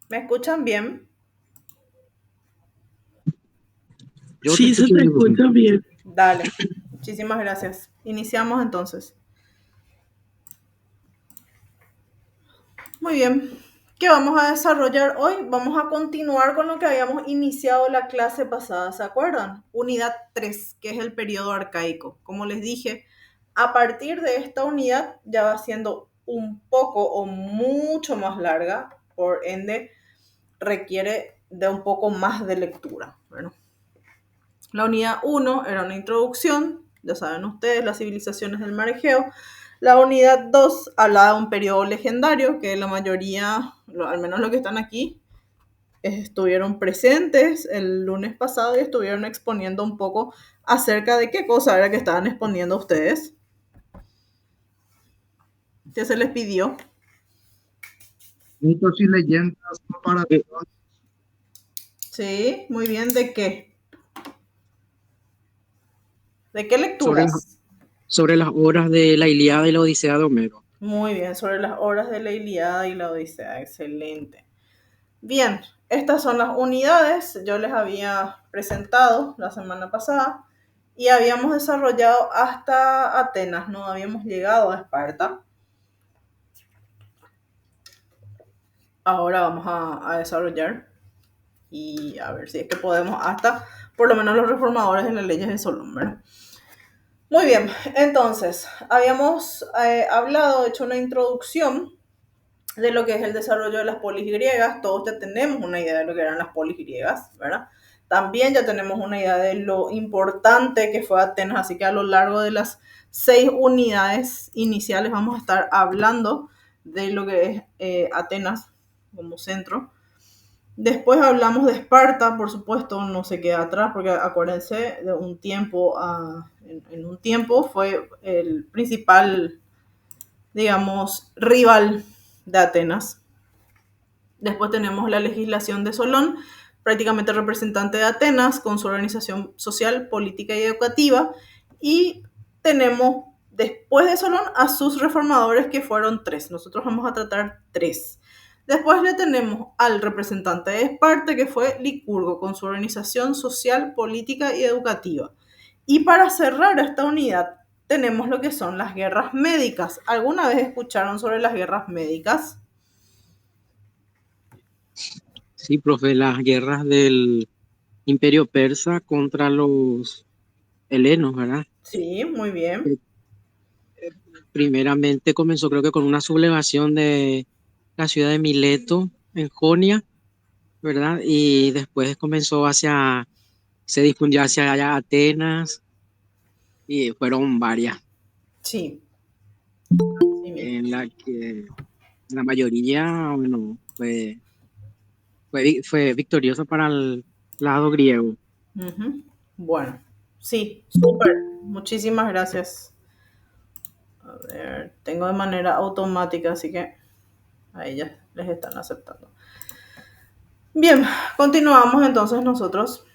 ¿Me escuchan bien? Yo te Sí, se escucho te bien, profe. escucha bien. Dale. Muchísimas gracias. Iniciamos entonces. Muy bien. ¿Qué vamos a desarrollar hoy? Vamos a continuar con lo que habíamos iniciado la clase pasada, ¿se acuerdan? Unidad 3, que es el periodo arcaico. Como les dije, a partir de esta unidad ya va siendo un poco o mucho más larga, por ende requiere de un poco más de lectura. Bueno, la unidad 1 era una introducción, ya saben ustedes, las civilizaciones del mar Egeo. La unidad 2 hablaba de un periodo legendario que la mayoría, al menos los que están aquí, estuvieron presentes el lunes pasado y estuvieron exponiendo un poco acerca de qué cosa era que estaban exponiendo ustedes. ¿Qué se les pidió? Mitos y leyendas para Sí, muy bien. ¿De qué? ¿De qué sobre lecturas? sobre las obras de la Ilíada y la Odisea de Homero. Muy bien, sobre las obras de la Ilíada y la Odisea. Excelente. Bien, estas son las unidades. Yo les había presentado la semana pasada y habíamos desarrollado hasta Atenas, no habíamos llegado a Esparta. Ahora vamos a desarrollar y a ver si es que podemos hasta por lo menos los reformadores de las leyes de Solón, ¿verdad? Muy bien, entonces habíamos hablado, hecho una introducción de lo que es el desarrollo de las polis griegas. Todos ya tenemos una idea de lo que eran las polis griegas, ¿verdad? También ya tenemos una idea de lo importante que fue Atenas, así que a lo largo de las 6 unidades iniciales vamos a estar hablando de lo que es Atenas como centro. Después hablamos de Esparta, por supuesto, no se queda atrás, porque acuérdense, de un tiempo en un tiempo fue el principal, digamos, rival de Atenas. Después tenemos la legislación de Solón, prácticamente representante de Atenas, con su organización social, política y educativa. Y tenemos después de Solón a sus reformadores, que fueron 3. Nosotros vamos a tratar 3. Después le tenemos al representante de Esparta, que fue Licurgo, con su organización social, política y educativa. Y para cerrar esta unidad, tenemos lo que son las guerras médicas. ¿Alguna vez escucharon sobre las guerras médicas? Sí, profe, las guerras del Imperio Persa contra los helenos, ¿verdad? Sí, muy bien. Eh, Primeramente comenzó creo que con una sublevación de la ciudad de Mileto en Jonia, ¿verdad? Y después se difundió hacia allá Atenas y fueron varias, Sí, sí mismo. en la que la mayoría, bueno, fue victorioso para el lado griego. Ujú. Bueno, sí, súper. Muchísimas gracias. A ver, tengo de manera automática, así que a ellas les están aceptando. Bien, continuamos entonces nosotros.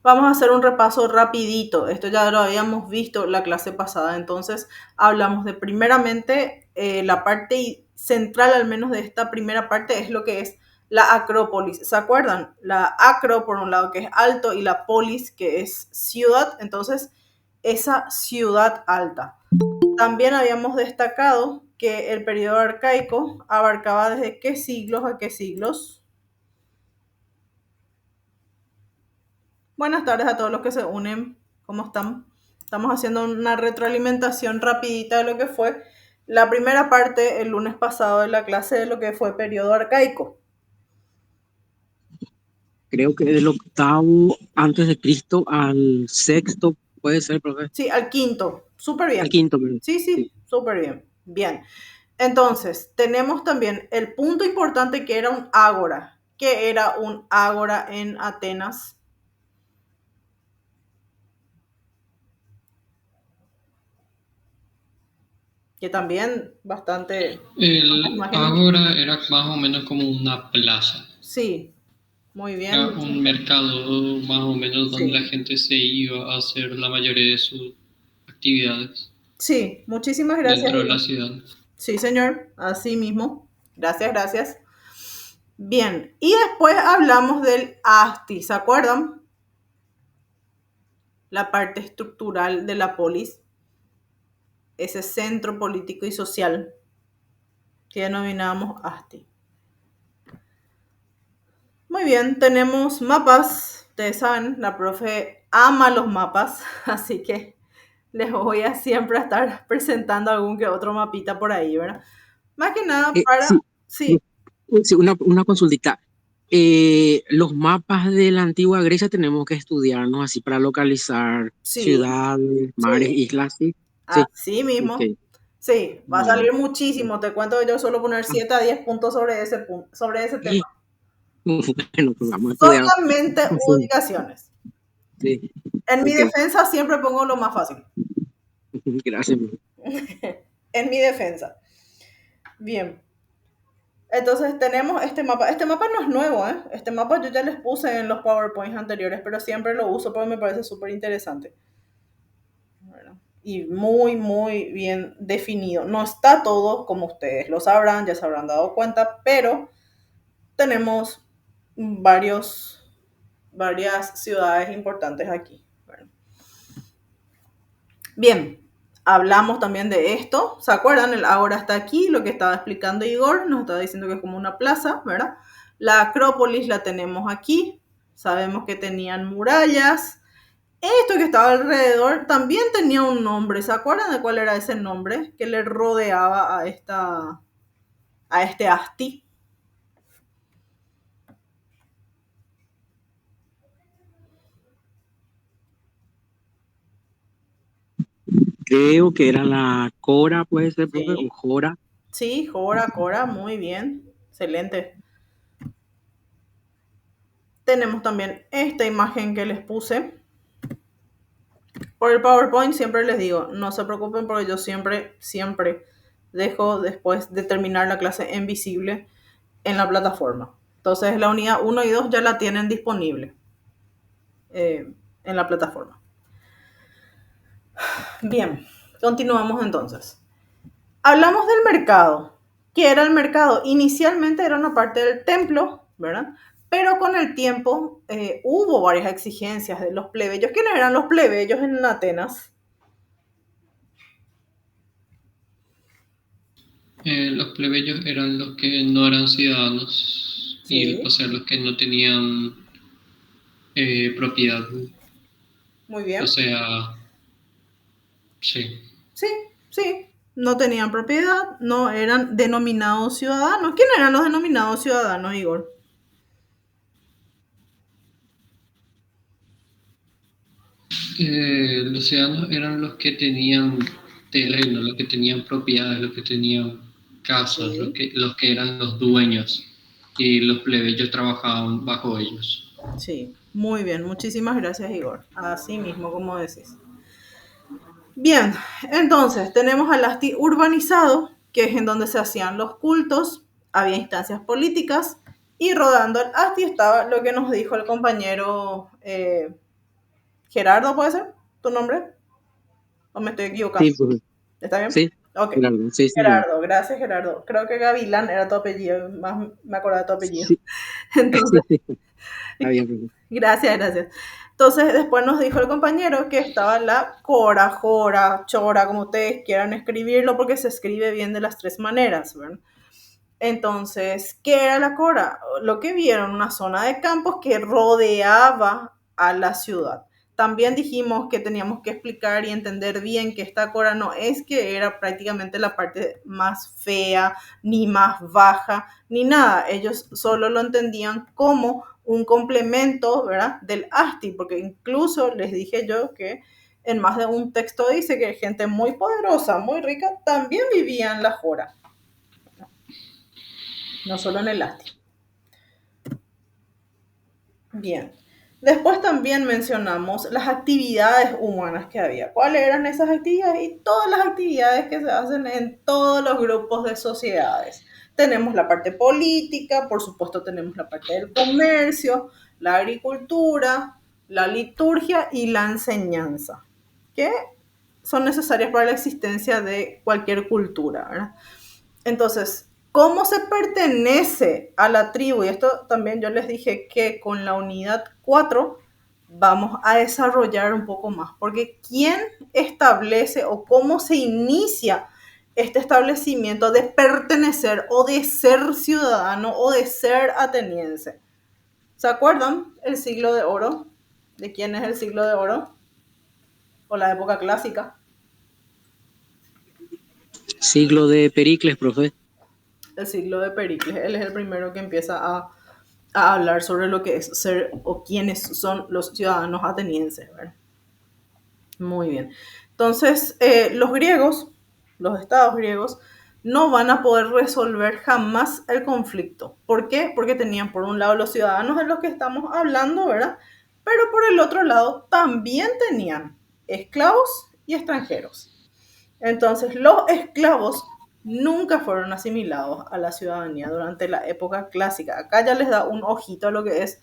Vamos a hacer un repaso rapidito. Esto ya lo habíamos visto la clase pasada. Entonces, hablamos de primeramente la parte central, al menos de esta primera parte, es lo que es la Acrópolis. ¿Se acuerdan? La acro, por un lado, que es alto, y la polis, que es ciudad. Entonces, esa ciudad alta. También habíamos destacado que el periodo arcaico abarcaba desde qué siglos a qué siglos. Buenas tardes a todos los que se unen. ¿Cómo están? Estamos haciendo una retroalimentación rapidita de lo que fue la primera parte el lunes pasado de la clase de lo que fue periodo arcaico. Creo que del octavo antes de Cristo al sexto, puede ser, profe. Sí, al quinto. Súper Al bien. quinto, perdón. Sí, Sí. sí, súper bien. Bien. Entonces, tenemos también el punto importante que era un ágora. ¿Qué era un ágora en Atenas? Que también bastante... ¿Cuántas El imágenes? ágora era más o menos como una plaza, Sí, muy bien. era un mercado más o menos donde la Sí. gente se iba a hacer la mayoría de sus actividades Sí, muchísimas gracias. dentro de la ciudad. Sí, señor, así mismo. Gracias, gracias. Bien, y después hablamos del ASTI, ¿se acuerdan? La parte estructural de la polis, ese centro político y social que denominábamos ASTI. Muy bien, tenemos mapas. Ustedes saben, la profe ama los mapas, así que les voy a siempre estar presentando algún que otro mapita por ahí, ¿verdad? Más que nada para... Sí, Sí, sí, una consultita. Los mapas de la antigua Grecia tenemos que estudiarnos así para localizar sí, ciudades, mares, sí, islas, sí. Sí, así ok. mismo. Sí, va a Bueno. salir muchísimo. Te cuento que yo suelo poner Ah, 7 a 10 puntos sobre ese tema. y- bueno, pues vamos a estudiar. Solamente Sí, ubicaciones. sí, En mi ok. defensa siempre pongo lo más fácil. Gracias. En mi defensa. Bien. Entonces tenemos este mapa. Este mapa no es nuevo, ¿eh? Este mapa yo ya les puse en los PowerPoints anteriores, pero siempre lo uso porque me parece súper interesante. Bueno, y muy, muy bien definido. No está todo como ustedes lo sabrán, ya se habrán dado cuenta, pero tenemos varias ciudades importantes aquí. Bueno. Bien, hablamos también de esto. ¿Se acuerdan? El ahora está aquí, lo que estaba explicando Igor, nos estaba diciendo que es como una plaza, ¿verdad? La Acrópolis la tenemos aquí. Sabemos que tenían murallas. Esto que estaba alrededor también tenía un nombre. ¿Se acuerdan de cuál era ese nombre que le rodeaba a este asti? Creo que era la Cora, puede ser, profe, o Sí, Jora. sí, Jora, Cora, muy bien. Excelente. Tenemos también esta imagen que les puse. Por el PowerPoint siempre les digo, no se preocupen porque yo siempre dejo después de terminar la clase en visible en la plataforma. Entonces la unidad 1 y 2 ya la tienen disponible en la plataforma. Bien, continuamos entonces. Hablamos del mercado. ¿Qué era el mercado? Inicialmente era una parte del templo, ¿verdad? Pero con el tiempo hubo varias exigencias de los plebeyos. ¿Quiénes eran los plebeyos en Atenas? Los plebeyos eran los que no eran ciudadanos, y, o Sí, sea, los que no tenían propiedad. muy O bien. sea, sí. Sí, sí. No tenían propiedad, no eran denominados ciudadanos. ¿Quién eran los denominados ciudadanos, Igor? Los ciudadanos eran los que tenían terreno, los que tenían propiedades, los que tenían casas, Sí, los que eran los dueños, y los plebeyos trabajaban bajo ellos. sí. Muy bien, muchísimas gracias, Igor. Así mismo, como decís. Bien, entonces tenemos al Asti urbanizado, que es en donde se hacían los cultos, había instancias políticas, y rodando el Asti estaba lo que nos dijo el compañero Gerardo, ¿puede ser tu nombre? ¿O me estoy equivocando? Sí, profe. ¿Está bien? Sí, Ok. Gerardo, sí, sí, bien. Gerardo, gracias Gerardo. Creo que Gavilán era tu apellido, más me acordaba de tu apellido. Sí, Entonces, está bien, profe. gracias. Entonces, después nos dijo el compañero que estaba la Cora, Jora, Chora, como ustedes quieran escribirlo, porque se escribe bien de las tres maneras, ¿verdad? Entonces, ¿qué era la Cora? Lo que vieron, una zona de campos que rodeaba a la ciudad. También dijimos que teníamos que explicar y entender bien que esta Cora no es que era prácticamente la parte más fea, ni más baja, ni nada. Ellos solo lo entendían como un complemento, ¿verdad? Del ASTI, porque incluso les dije yo que en más de un texto dice que gente muy poderosa, muy rica, también vivía en la Jora, no solo en el ASTI. Bien. Después también mencionamos las actividades humanas que había. ¿Cuáles eran esas actividades? Y todas las actividades que se hacen en todos los grupos de sociedades. Tenemos la parte política, por supuesto tenemos la parte del comercio, la agricultura, la liturgia y la enseñanza, que son necesarias para la existencia de cualquier cultura, ¿verdad? Entonces, cómo se pertenece a la tribu, y esto también yo les dije que con la unidad 4 vamos a desarrollar un poco más, porque ¿quién establece o cómo se inicia este establecimiento de pertenecer o de ser ciudadano o de ser ateniense? ¿Se acuerdan el siglo de oro? ¿De quién es el siglo de oro? ¿O la época clásica? Siglo de Pericles, profe. El siglo de Pericles. Él es el primero que empieza a hablar sobre lo que es ser o quiénes son los ciudadanos atenienses, ¿verdad? Muy bien. Entonces, los griegos, los estados griegos, no van a poder resolver jamás el conflicto. ¿Por qué? Porque tenían por un lado los ciudadanos de los que estamos hablando, ¿verdad? Pero por el otro lado también tenían esclavos y extranjeros. Entonces, los esclavos nunca fueron asimilados a la ciudadanía durante la época clásica. Acá ya les da un ojito a lo que es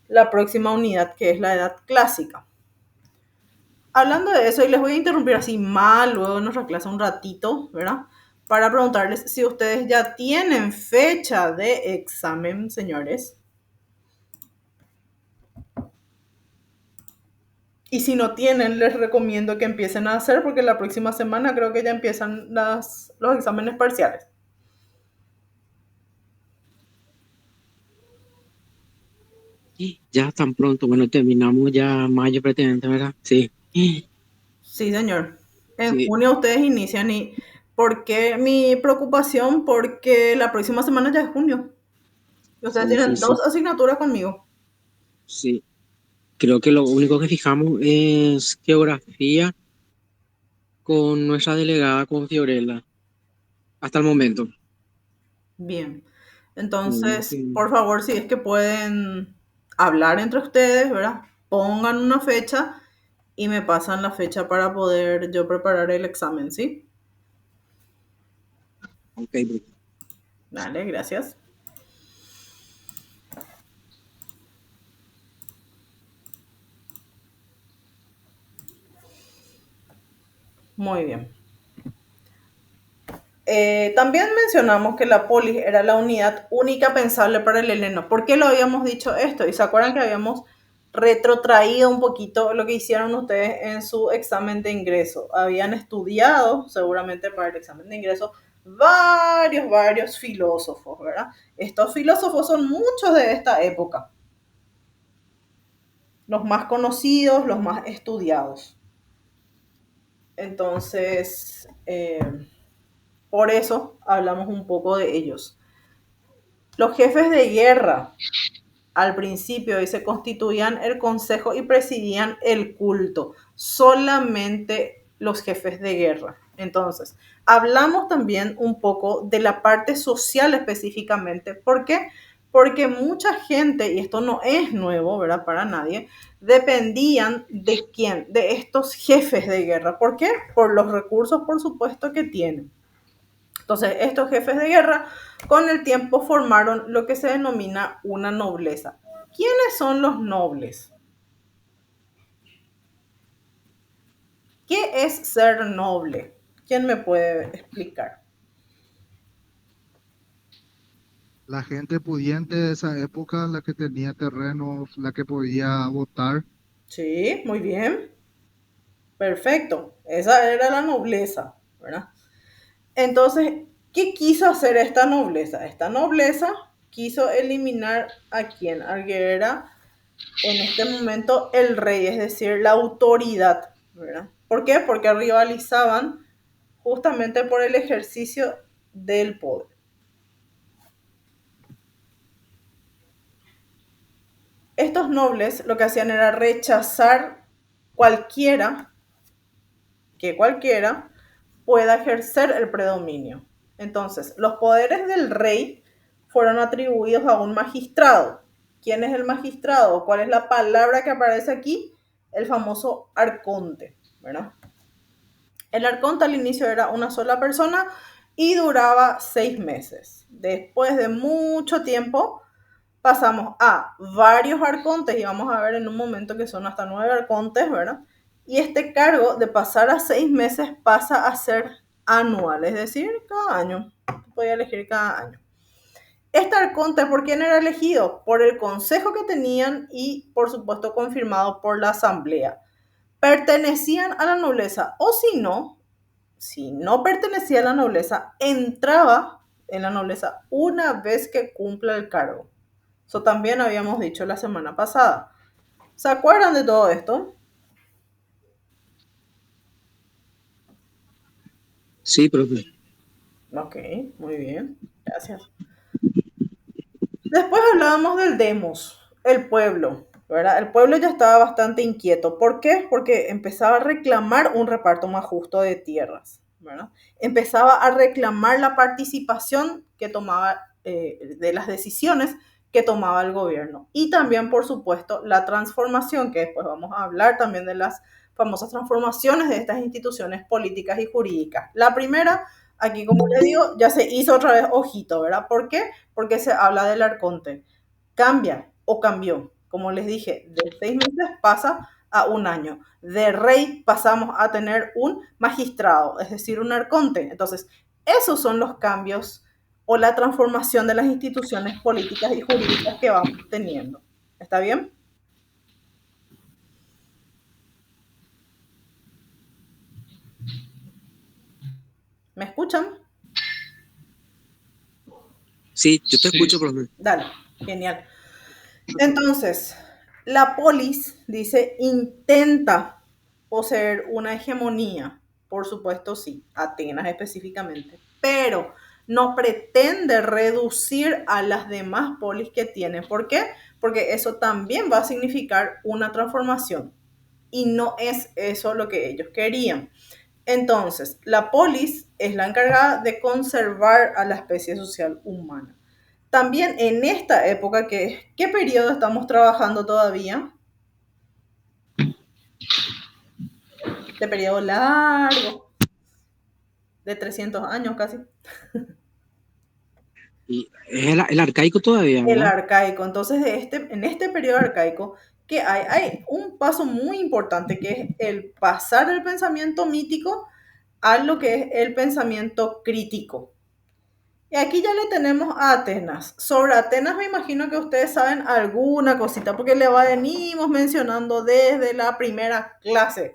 la próxima unidad, que es la edad clásica. Hablando de eso, y les voy a interrumpir así mal luego en nuestra clase un ratito, ¿verdad? Para preguntarles si ustedes ya tienen fecha de examen, señores. Y si no tienen, les recomiendo que empiecen a hacer, porque la próxima semana creo que ya empiezan los exámenes parciales. Ya tan pronto, bueno, terminamos ya mayo prácticamente, ¿verdad? Sí. Sí, señor. En Sí, junio ustedes inician y ¿por qué mi preocupación? Porque la próxima semana ya es junio. Y ustedes sí, sí, tienen dos sí, asignaturas conmigo. sí. Creo que lo único que fijamos es geografía con nuestra delegada, con Fiorella, hasta el momento. Bien. Mm, Entonces, sí. por favor, si es que pueden hablar entre ustedes, ¿verdad? Pongan una fecha y me pasan la fecha para poder yo preparar el examen, ¿sí? Ok, Vale, gracias. Muy bien. También mencionamos que la polis era la unidad única pensable para el heleno. ¿Por qué lo habíamos dicho esto? Y se acuerdan que habíamos retrotraído un poquito lo que hicieron ustedes en su examen de ingreso. Habían estudiado, seguramente para el examen de ingreso, varios filósofos, ¿verdad? Estos filósofos son muchos de esta época. Los más conocidos, los más estudiados. Entonces, por eso hablamos un poco de ellos. Los jefes de guerra al principio y se constituían el consejo y presidían el culto. Solamente los jefes de guerra. Entonces, hablamos también un poco de la parte social específicamente. ¿Por qué? Porque mucha gente, y esto no es nuevo, ¿verdad? Para nadie, dependían de quién, de estos jefes de guerra. ¿Por qué? Por los recursos, por supuesto, que tienen. Entonces, estos jefes de guerra con el tiempo formaron lo que se denomina una nobleza. ¿Quiénes son los nobles? ¿Qué es ser noble? ¿Quién me puede explicar? La gente pudiente de esa época, la que tenía terrenos, la que podía votar. Sí, muy bien. Perfecto. Esa era la nobleza, ¿verdad? Entonces, ¿qué quiso hacer esta nobleza? Esta nobleza quiso eliminar a quien era en este momento el rey, es decir, la autoridad, ¿verdad? ¿Por qué? Porque rivalizaban justamente por el ejercicio del poder. Estos nobles lo que hacían era rechazar cualquiera, que cualquiera pueda ejercer el predominio. Entonces, los poderes del rey fueron atribuidos a un magistrado. ¿Quién es el magistrado? ¿Cuál es la palabra que aparece aquí? El famoso arconte, ¿verdad? El arconte al inicio era una sola persona y duraba 6 meses. Después de mucho tiempo pasamos a varios arcontes y vamos a ver en un momento que son hasta 9 arcontes, ¿verdad? Y este cargo de pasar a 6 meses pasa a ser anual, es decir, cada año. podía elegir cada año. Este arconte, ¿por quién era elegido? Por el consejo que tenían y, por supuesto, confirmado por la asamblea. Pertenecían a la nobleza, o si no pertenecía a la nobleza, entraba en la nobleza una vez que cumpla el cargo. Eso también habíamos dicho la semana pasada. ¿Se acuerdan de todo esto? Sí, profe. Ok, muy bien, gracias. Después hablábamos del demos, el pueblo, ¿verdad? El pueblo ya estaba bastante inquieto. ¿Por qué? Porque empezaba a reclamar un reparto más justo de tierras, ¿verdad? Empezaba a reclamar la participación que tomaba de las decisiones que tomaba el gobierno. Y también, por supuesto, la transformación, que después vamos a hablar también de las famosas transformaciones de estas instituciones políticas y jurídicas. La primera, aquí como les digo, ya se hizo otra vez ojito, ¿verdad? ¿Por qué? Porque se habla del arconte. Cambia o cambió. Como les dije, de 6 meses pasa a un año. De rey pasamos a tener un magistrado, es decir, un arconte. Entonces, esos son los cambios o la transformación de las instituciones políticas y jurídicas que vamos teniendo. ¿Está bien? ¿Me escuchan? Sí, yo te Sí. escucho, profe. Dale, genial. Entonces, la polis, dice, intenta poseer una hegemonía. Por supuesto, sí, Atenas específicamente. Pero no pretende reducir a las demás polis que tiene. ¿Por qué? Porque eso también va a significar una transformación. Y no es eso lo que ellos querían. Entonces, la polis es la encargada de conservar a la especie social humana. También en esta época, ¿qué periodo estamos trabajando todavía? De periodo largo, de 300 años casi. Y es el arcaico todavía, El ¿no? arcaico. Entonces, en este periodo arcaico, ¿qué hay? Hay un paso muy importante que es el pasar del pensamiento mítico a lo que es el pensamiento crítico. Y aquí ya le tenemos a Atenas. Sobre Atenas me imagino que ustedes saben alguna cosita, porque le venimos mencionando desde la primera clase,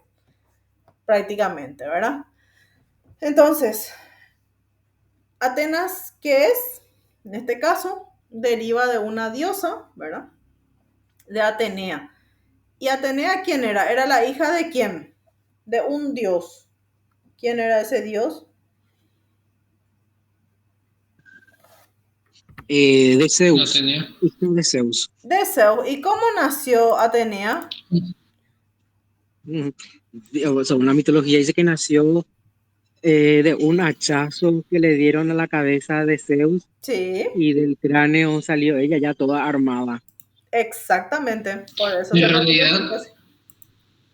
prácticamente, ¿verdad? Entonces, Atenas, ¿qué es? En este caso, deriva de una diosa, ¿verdad? De Atenea. ¿Y Atenea quién era? ¿Era la hija de quién? De un dios. ¿Quién era ese dios? De No Zeus. tenía. Hijo de Zeus. De Zeus. ¿Y cómo nació Atenea? O sea, una mitología dice que nació de un hachazo que le dieron a la cabeza de Zeus Sí, y del cráneo salió ella ya toda armada. exactamente. Por eso En te realidad, repito, pues.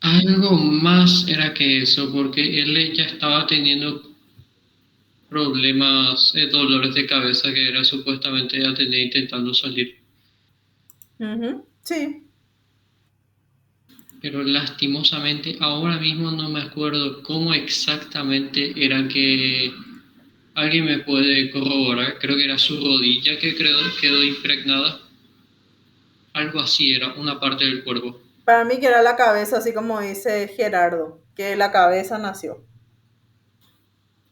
algo más era que eso, porque él ya estaba teniendo problemas, dolores de cabeza que era supuestamente ya tenía intentando salir. Sí, Pero lastimosamente ahora mismo no me acuerdo cómo exactamente era que alguien me puede corroborar. Creo que era su rodilla que quedó impregnada. Algo así era, una parte del cuerpo. para mí que era la cabeza, así como dice Gerardo, que la cabeza nació.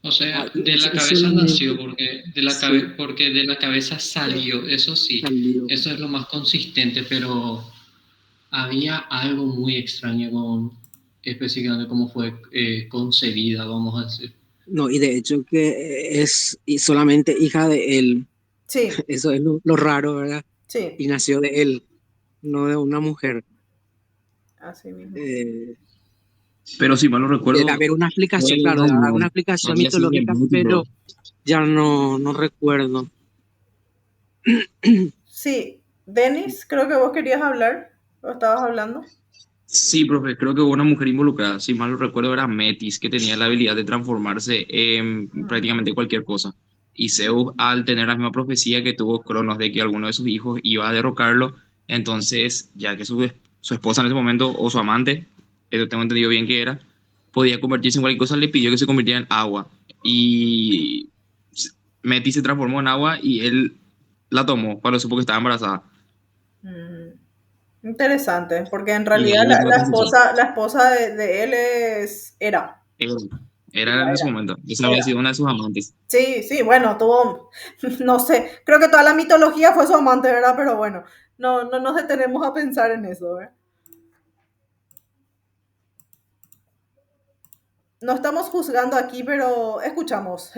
O sea, Y de la es cabeza solamente, nació sí, porque de la cabeza salió, eso sí, salió. eso es lo más consistente, pero había algo muy extraño con específicamente cómo fue concebida, vamos a decir. No, y de hecho que es solamente hija de él. Sí, Eso es lo raro, ¿verdad? sí, Y nació de él, no de una mujer. así mismo. Eh, Pero si mal no Debe recuerdo, haber una fue explicación, claro, no, debe haber no, una no explicación había sido mitológica, múltiplo. pero ya no recuerdo. Sí, Denis, creo que vos querías hablar, o estabas hablando. Sí, profe, creo que hubo una mujer involucrada. Si mal no recuerdo, era Metis, que tenía la habilidad de transformarse en prácticamente cualquier cosa. Y Zeus, al tener la misma profecía que tuvo Cronos de que alguno de sus hijos iba a derrocarlo, entonces, ya que su esposa en ese momento, o su amante, eso tengo entendido bien que era, podía convertirse en cualquier cosa, le pidió que se convirtiera en agua. Y Metis se transformó en agua y él la tomó cuando supo que estaba embarazada. Mm, interesante, porque en Y realidad ahí le dio la confusión. la esposa de él Él, era en ese momento. Esa había era. sido una de sus amantes. Sí, sí, bueno, tuvo, no sé, creo que toda la mitología fue su amante, ¿verdad? Pero bueno, no nos detenemos a pensar en eso, ¿verdad? No estamos juzgando aquí, pero escuchamos.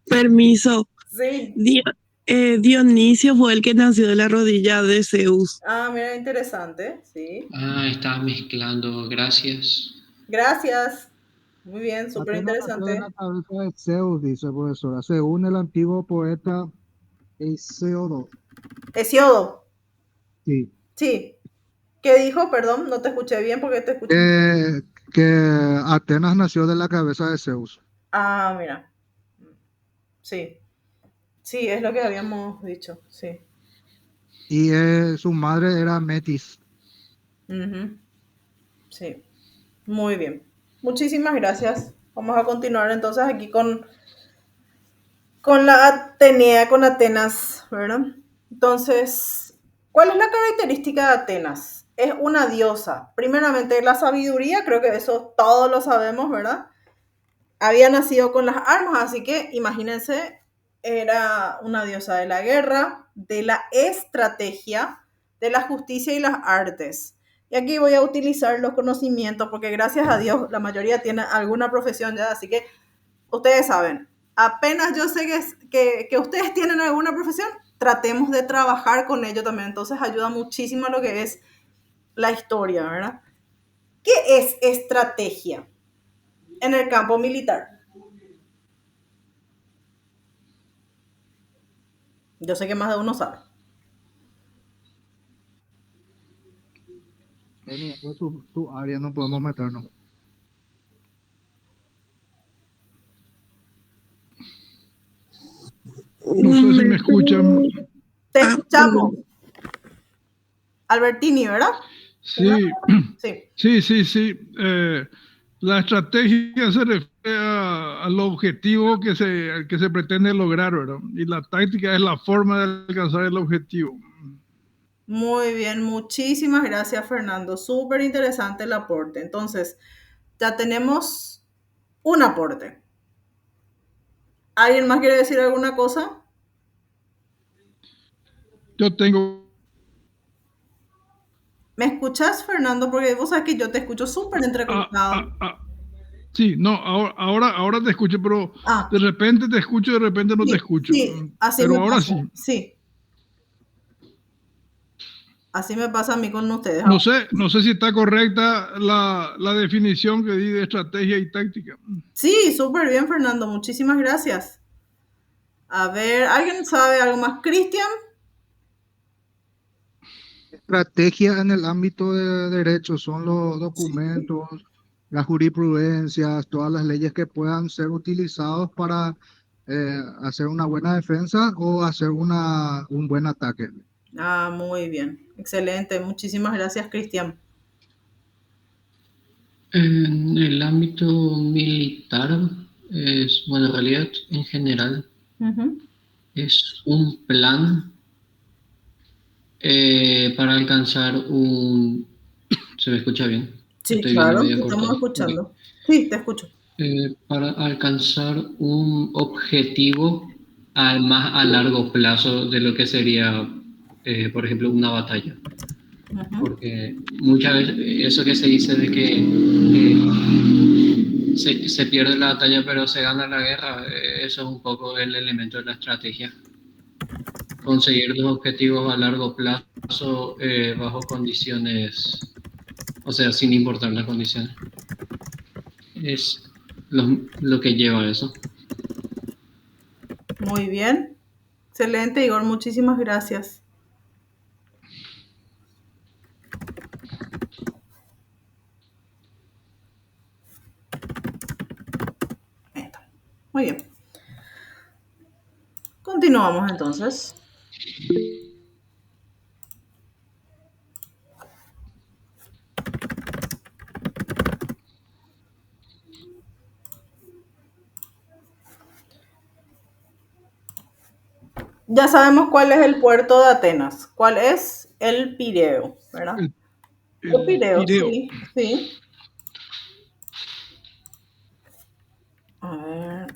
Permiso. Sí. Di- Dionisio fue el que nació de la rodilla de Zeus. Ah, mira, interesante. Sí. Ah, estaba mezclando, gracias. Gracias. Muy bien, súper Atenas nació de la interesante. cabeza de Zeus, dice profesora, según el antiguo poeta Hesíodo. Hesiodo. Sí. Sí. ¿Qué dijo? Perdón, no te escuché bien porque te escuché. Que Atenas nació de la cabeza de Zeus. Ah, mira. Sí. Sí, es lo que habíamos dicho. Sí. Y su madre era Metis. Ujú. Sí. Muy bien. Muchísimas gracias. Vamos a continuar entonces aquí con la Atenea, con Atenas, ¿verdad? Entonces, ¿cuál es la característica de Atenas? Es una diosa. Primeramente, la sabiduría, creo que eso todos lo sabemos, ¿verdad? Había nacido con las armas, así que imagínense, era una diosa de la guerra, de la estrategia, de la justicia y las artes. Y aquí voy a utilizar los conocimientos, porque gracias a Dios la mayoría tiene alguna profesión ya, así que ustedes saben, apenas yo sé que ustedes tienen alguna profesión, tratemos de trabajar con ello también. Entonces ayuda muchísimo a lo que es la historia, ¿verdad? ¿Qué es estrategia en el campo militar? Yo sé que más de uno sabe. Emi, eso es tu área, no podemos meternos. No sé si me escuchan. Te Perdón. escuchamos, Albertini, ¿verdad? Sí, Sí. sí. La estrategia se refiere al objetivo que se pretende lograr, ¿verdad? Y la táctica es la forma de alcanzar el objetivo. Muy bien, muchísimas gracias, Fernando. Súper interesante el aporte. Entonces, ya tenemos un aporte. ¿Alguien más quiere decir alguna cosa? Yo tengo... ¿Me escuchas, Fernando? Porque vos sabés que yo te escucho súper ah, entrecortado. ah, ah, sí, no, ahora te escucho, pero Ah, de repente te escucho, de repente no te sí, escucho. sí, así Pero me ahora pasa. sí. Sí, así me pasa a mí con ustedes. No sé si está correcta la definición que di de estrategia y táctica. Sí, súper bien, Fernando. Muchísimas gracias. A ver, ¿alguien sabe algo más? Cristian. Estrategia en el ámbito de derecho son los documentos, las jurisprudencias, todas las leyes que puedan ser utilizados para hacer una buena defensa o hacer un buen ataque. Ah, muy bien. Excelente. Muchísimas gracias, Cristian. En el ámbito militar, bueno, en realidad en general Ujú. es un plan para alcanzar un... ¿Se me escucha bien? Sí, Estoy viendo claro, te medio estamos cortado. Ok. escuchando. Sí, te escucho. Para alcanzar un objetivo más a largo plazo de lo que sería, por ejemplo, una batalla. Ujú. Porque muchas veces eso que se dice de que se pierde la batalla pero se gana la guerra, eso es un poco el elemento de la estrategia. Conseguir los objetivos a largo plazo bajo condiciones, o sea, sin importar las condiciones. Es lo que lleva a eso. Muy bien. Excelente, Igor. Muchísimas gracias. Ahí está. Muy bien. Continuamos entonces. Ya sabemos cuál es el puerto de Atenas. ¿Cuál es? El Pireo, ¿verdad? El, El el Pireo, Pireo. sí, sí. A ver.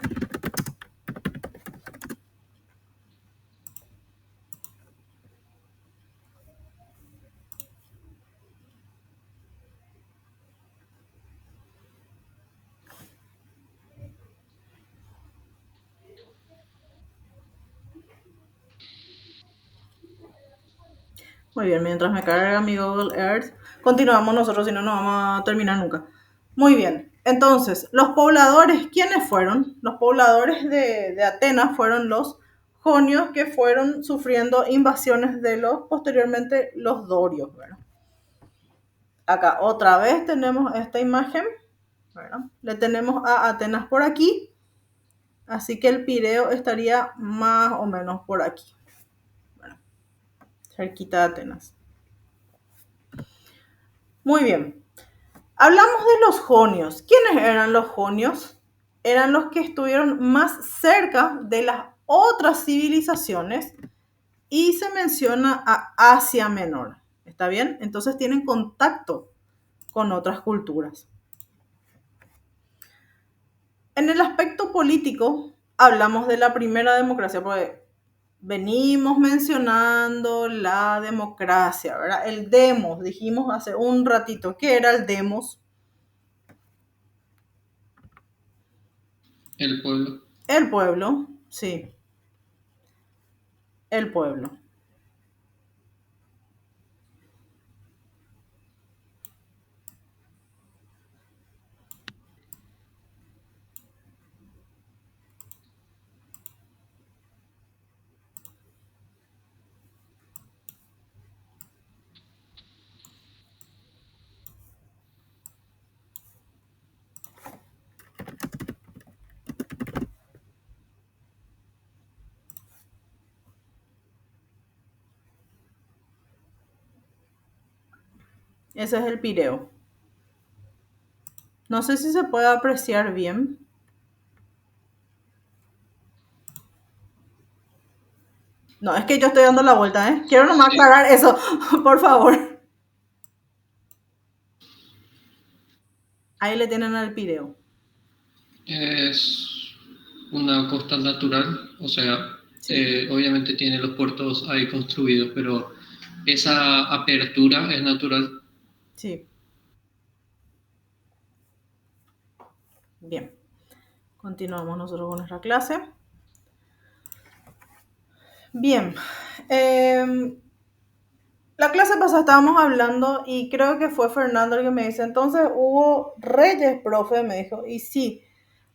Muy bien, mientras me carga mi Google Earth, continuamos nosotros, si no, no vamos a terminar nunca. Muy bien, entonces, los pobladores, ¿quiénes fueron? Los pobladores de Atenas fueron los jonios que fueron sufriendo invasiones de posteriormente los dorios, ¿verdad? Acá otra vez tenemos esta imagen, ¿verdad? Le tenemos a Atenas por aquí, así que el Pireo estaría más o menos por aquí, ¿verdad? Cerquita de Atenas. Muy bien. Hablamos de los jonios. ¿Quiénes eran los jonios? Eran los que estuvieron más cerca de las otras civilizaciones y se menciona a Asia Menor. ¿Está bien? Entonces tienen contacto con otras culturas. En el aspecto político, hablamos de la primera democracia, porque venimos mencionando la democracia, ¿verdad? El demos, dijimos hace un ratito, ¿qué era el demos? El pueblo. El pueblo, sí, el pueblo. Ese es el Pireo. No sé si se puede apreciar bien. No, es que yo estoy dando la vuelta, ¿eh? Quiero nomás aclarar eso, por favor. Ahí le tienen al Pireo. Es una costa natural, o sea, Sí. obviamente tiene los puertos ahí construidos, pero esa apertura es natural. Sí. Bien. Continuamos nosotros con nuestra clase. Bien. La clase pasada estábamos hablando y creo que fue Fernando el que me dice, entonces hubo reyes, profe, me dijo, y sí,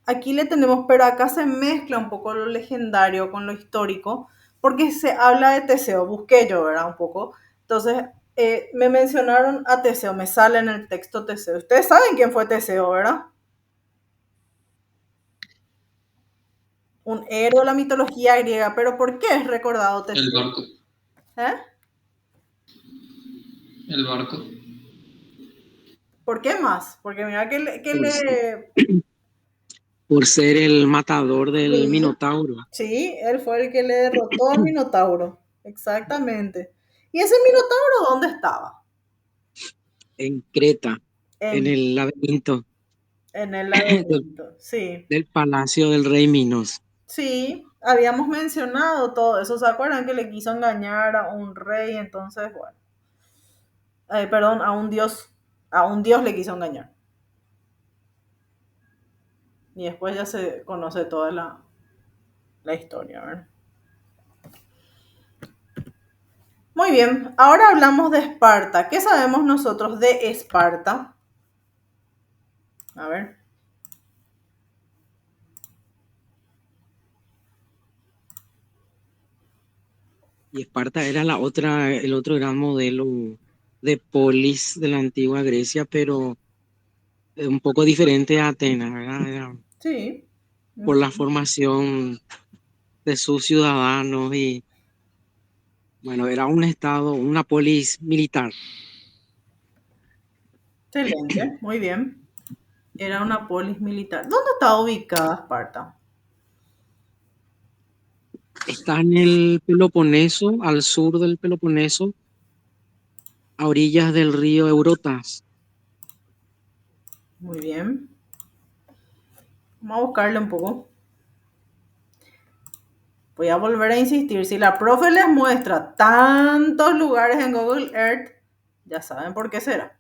aquí le tenemos, pero acá se mezcla un poco lo legendario con lo histórico, porque se habla de Teseo, busqué yo, ¿verdad? Un poco. Entonces, me mencionaron a Teseo, me sale en el texto Teseo. Ustedes saben quién fue Teseo, ¿verdad? Un héroe de la mitología griega, pero ¿por qué es recordado El Teseo? barco, ¿Eh? el barco. ¿Por qué más? Porque mira Por ser el matador del sí, Minotauro sí, él fue el que le derrotó al Minotauro, exactamente. ¿Y ese Minotauro dónde estaba? en Creta, en En, el laberinto en el del, laberinto, sí. del palacio del rey Minos. Sí, habíamos mencionado todo eso. ¿Se acuerdan que le quiso engañar a un rey? Entonces, bueno, perdón, a un dios le quiso engañar. Y después ya se conoce toda la historia, ¿verdad? Muy bien, ahora hablamos de Esparta. ¿Qué sabemos nosotros de Esparta? A ver. Y Esparta era el otro gran modelo de polis de la antigua Grecia, pero un poco diferente a Atenas, ¿verdad? Era Sí. por la formación de sus ciudadanos y, bueno, era un estado, una polis militar. Excelente, muy bien. Era una polis militar. ¿Dónde está ubicada Esparta? Está en el Peloponeso, al sur del Peloponeso, a orillas del río Eurotas. Muy bien. Vamos a buscarle un poco. Voy a volver a insistir. Si la profe les muestra tantos lugares en Google Earth, ya saben por qué será.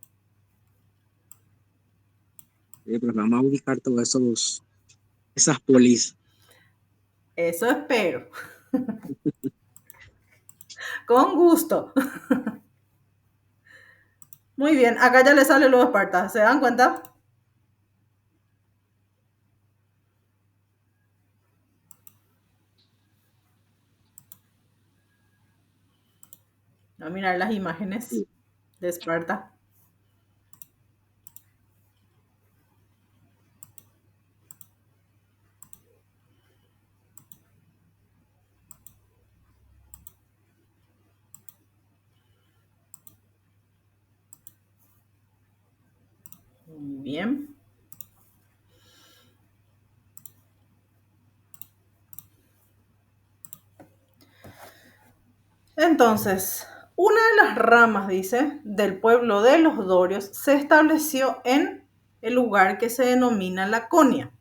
Pues vamos a ubicar todas esas polis. Eso espero. Con gusto. Muy bien, acá ya le sale lo de Esparta. ¿Se dan cuenta? Voy a mirar las imágenes de Esparta. Muy bien. Entonces, una de las ramas, dice, del pueblo de los dorios se estableció en el lugar que se denomina Laconia.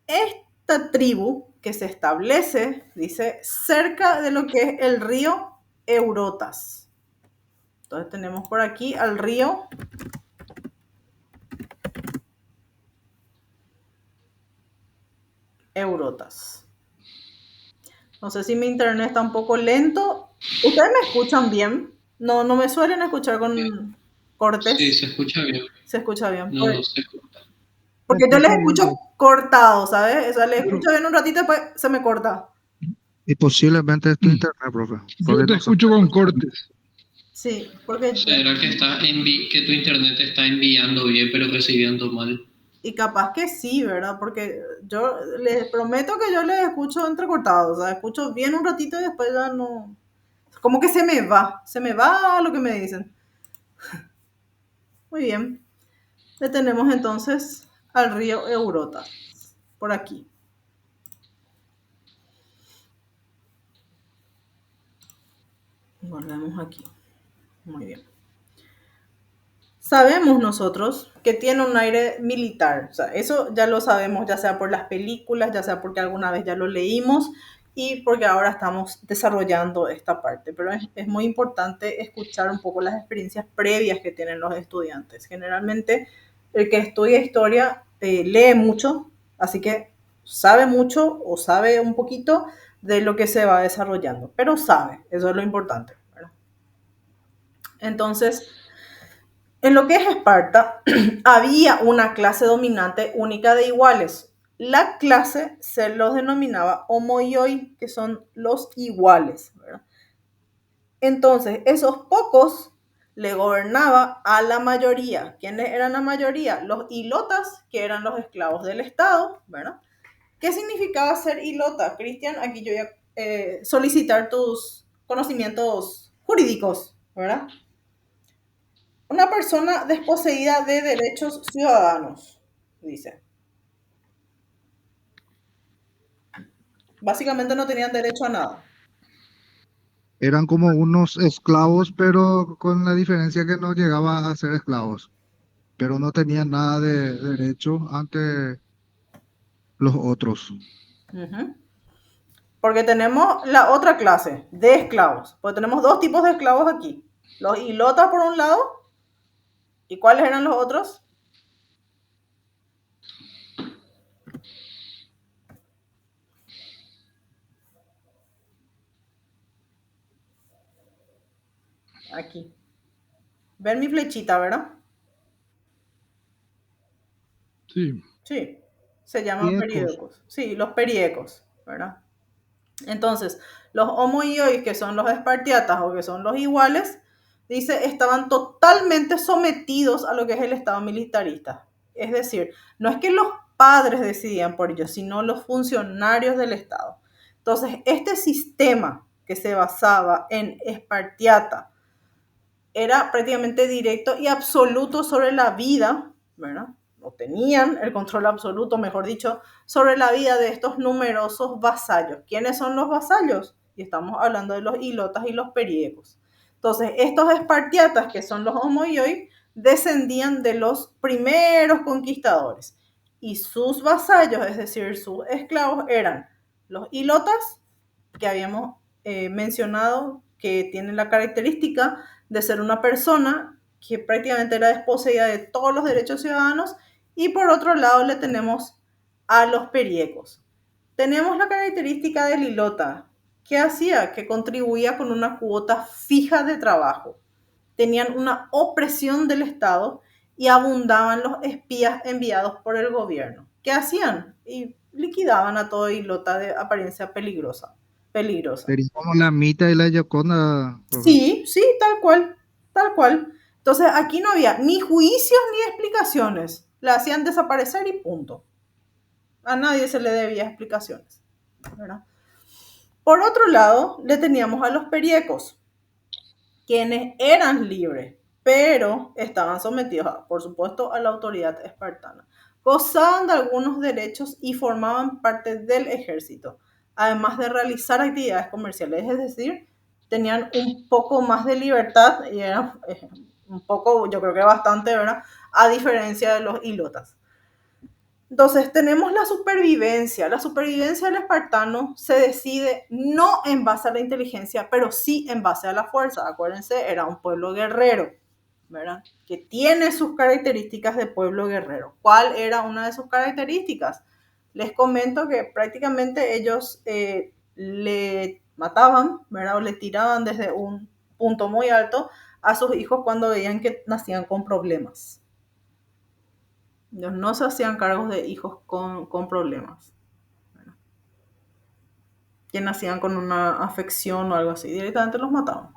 Esta tribu que se establece, dice, cerca de lo que es el río Eurotas. Entonces tenemos por aquí al río Eurotas. No sé si mi internet está un poco lento. ¿Ustedes me escuchan bien? No me suelen escuchar con cortes. Sí, se escucha bien. Se escucha bien. No, no se escucha. Porque yo les Escucho escucho bien. cortados, ¿sabes? O sea, les escucho bien un ratito y después se me corta. Y posiblemente es tu internet, profe. Yo Porque te no escucho con cortes. Sí, porque ¿Será que que tu internet está enviando bien pero recibiendo mal? y capaz que sí, ¿verdad? Porque yo les prometo que yo les escucho entrecortados, o sea, escucho bien un ratito y después ya no. Como que se me va lo que me dicen. Muy bien. Le tenemos entonces al río Eurotas, por aquí. Volvemos aquí. Muy bien. Sabemos nosotros que tiene un aire militar, o sea, eso ya lo sabemos, ya sea por las películas, ya sea porque alguna vez ya lo leímos y porque ahora estamos desarrollando esta parte, pero es muy importante escuchar un poco las experiencias previas que tienen los estudiantes. Generalmente el que estudia historia lee mucho, así que sabe mucho o sabe un poquito de lo que se va desarrollando, pero sabe, eso es lo importante, ¿verdad? Entonces, en lo que es Esparta, había una clase dominante única de iguales. La clase se los denominaba homoioi, que son los iguales, ¿verdad? Entonces, esos pocos le gobernaba a la mayoría. ¿Quiénes eran la mayoría? Los ilotas, que eran los esclavos del Estado, ¿verdad? ¿Qué significaba ser ilota? Cristian, aquí yo voy a solicitar tus conocimientos jurídicos, ¿verdad? Una persona desposeída de derechos ciudadanos, dice. Básicamente no tenían derecho a nada. eran como unos esclavos, pero con la diferencia que no llegaba a ser esclavos. Pero no tenían nada de derecho ante los otros. Ujú. Porque tenemos la otra clase de esclavos. Porque tenemos dos tipos de esclavos aquí. Los ilotas por un lado. ¿Y cuáles eran los otros? Aquí. Ven mi flechita, ¿verdad? Sí. Sí. Se llaman Piecos. periecos. Sí, los periecos, ¿verdad? Entonces, los homoioi, que son los espartiatas o que son los iguales, dice, estaban totalmente sometidos a lo que es el Estado militarista. Es decir, no es que los padres decidían por ellos, sino los funcionarios del Estado. Entonces, este sistema que se basaba en espartiata era prácticamente directo y absoluto sobre la vida, ¿verdad? o tenían el control absoluto, mejor dicho, sobre la vida de estos numerosos vasallos. ¿Quiénes son los vasallos? Y estamos hablando de los hilotas y los periecos. Entonces, estos espartiatas, que son los homoioi, descendían de los primeros conquistadores. Y sus vasallos, es decir, sus esclavos, eran los hilotas, que habíamos mencionado, que tienen la característica de ser una persona que prácticamente era desposeída de todos los derechos ciudadanos, y por otro lado le tenemos a los periecos. Tenemos la característica del hilota, que hacía, que contribuía con una cuota fija de trabajo. Tenían una opresión del Estado y abundaban los espías enviados por el gobierno. ¿Qué hacían? Y liquidaban a todo hilota de apariencia peligrosa. Sería como la Mita y la Yoconda, profe. Sí, sí, tal cual, tal cual. Entonces aquí no había ni juicios ni explicaciones. La hacían desaparecer y punto. A nadie se le debía explicaciones, ¿verdad? Por otro lado, le teníamos a los periecos, quienes eran libres, pero estaban sometidos, por supuesto, a la autoridad espartana. Gozaban de algunos derechos y formaban parte del ejército, además de realizar actividades comerciales, es decir, tenían un poco más de libertad y eran un poco, yo creo que bastante, ¿verdad? A diferencia de los hilotas. Entonces tenemos la supervivencia. La supervivencia del espartano se decide no en base a la inteligencia, pero sí en base a la fuerza. Acuérdense, era un pueblo guerrero, ¿verdad? Que tiene sus características de pueblo guerrero. ¿Cuál era una de sus características? Les comento que prácticamente ellos le mataban, ¿verdad? O le tiraban desde un punto muy alto a sus hijos cuando veían que nacían con problemas. Ellos no se hacían cargos de hijos con problemas. Bueno, que nacían con una afección o algo así, directamente los mataban.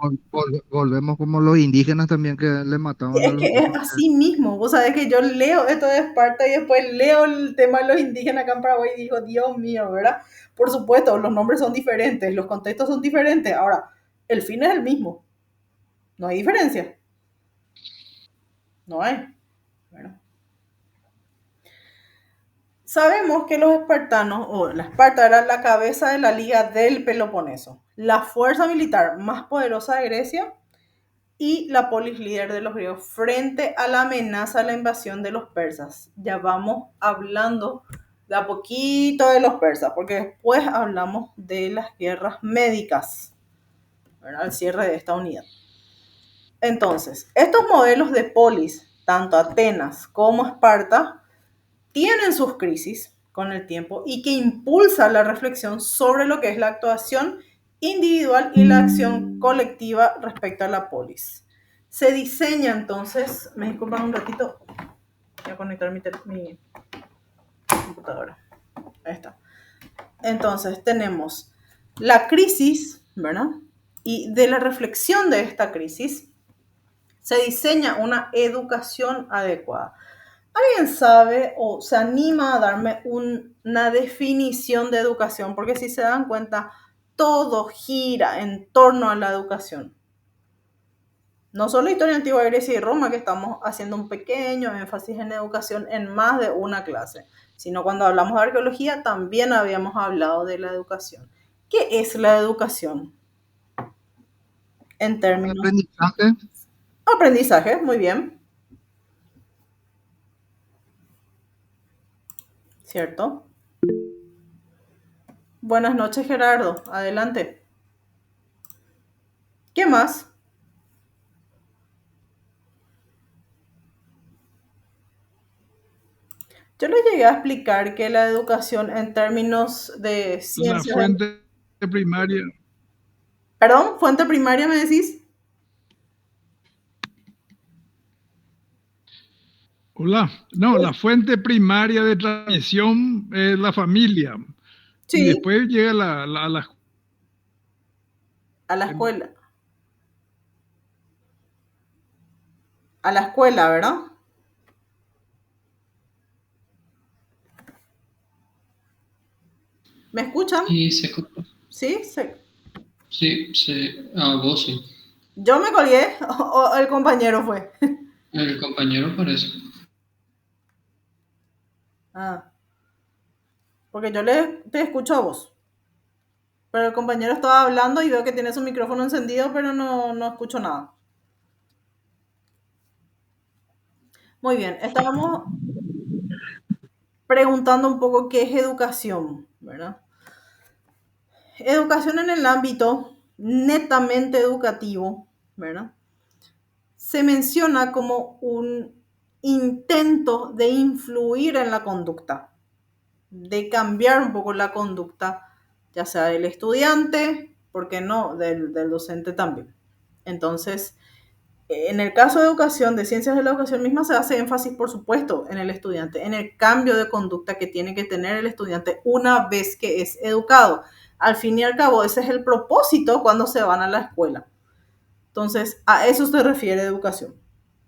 Volvemos como los indígenas también que le Y mataban es a los que es así mismo. Vos sabés que yo leo esto de Esparta y después leo el tema de los indígenas acá en Paraguay y digo, Dios mío, ¿verdad? Por supuesto, los nombres son diferentes, los contextos son diferentes. Ahora, el fin es el mismo. No hay diferencia. No hay. Bueno. Sabemos que los espartanos, o la Esparta era la cabeza de la Liga del Peloponeso, la fuerza militar más poderosa de Grecia y la polis líder de los griegos frente a la amenaza de la invasión de los persas. Ya vamos hablando de a poquito de los persas, porque después hablamos de las guerras médicas, ¿verdad? Al cierre de esta unidad. Entonces, estos modelos de polis, tanto Atenas como Esparta, tienen sus crisis con el tiempo y que impulsa la reflexión sobre lo que es la actuación individual y la acción colectiva respecto a la polis. Se diseña entonces, me disculpan un ratito, voy a conectar mi computadora. Ahí está. Entonces tenemos la crisis, ¿verdad? Y de la reflexión de esta crisis se diseña una educación adecuada. ¿Alguien sabe o se anima a darme una definición de educación? Porque si se dan cuenta, todo gira en torno a la educación. No solo historia antigua de Grecia y Roma, que estamos haciendo un pequeño énfasis en educación en más de una clase, sino cuando hablamos de arqueología también habíamos hablado de la educación. ¿Qué es la educación? En términos... Aprendizaje. Aprendizaje, muy bien. ¿Cierto? Buenas noches, Gerardo. Adelante. ¿Qué más? Yo les llegué a explicar que la educación en términos de ciencias... La fuente primaria. ¿Perdón? ¿Fuente primaria me decís? Hola. No, la fuente primaria de transmisión es la familia. Sí. Y después llega a la escuela. A la escuela, ¿verdad? ¿Me escuchan? Y se cortó. ¿Sí? Vos sí. ¿Yo me colgué o el compañero fue? El compañero parece. Ah, porque yo te escucho a vos. Pero el compañero estaba hablando y veo que tiene su micrófono encendido, pero no escucho nada. Muy bien, estábamos preguntando un poco qué es educación, ¿verdad? Educación en el ámbito netamente educativo, ¿verdad? Se menciona como un intento de influir en la conducta, de cambiar un poco la conducta, ya sea del estudiante, ¿por qué no? Del docente también. Entonces, en el caso de educación, de ciencias de la educación misma, se hace énfasis, por supuesto, en el estudiante, en el cambio de conducta que tiene que tener el estudiante una vez que es educado. Al fin y al cabo, ese es el propósito cuando se van a la escuela. Entonces, a eso se refiere educación.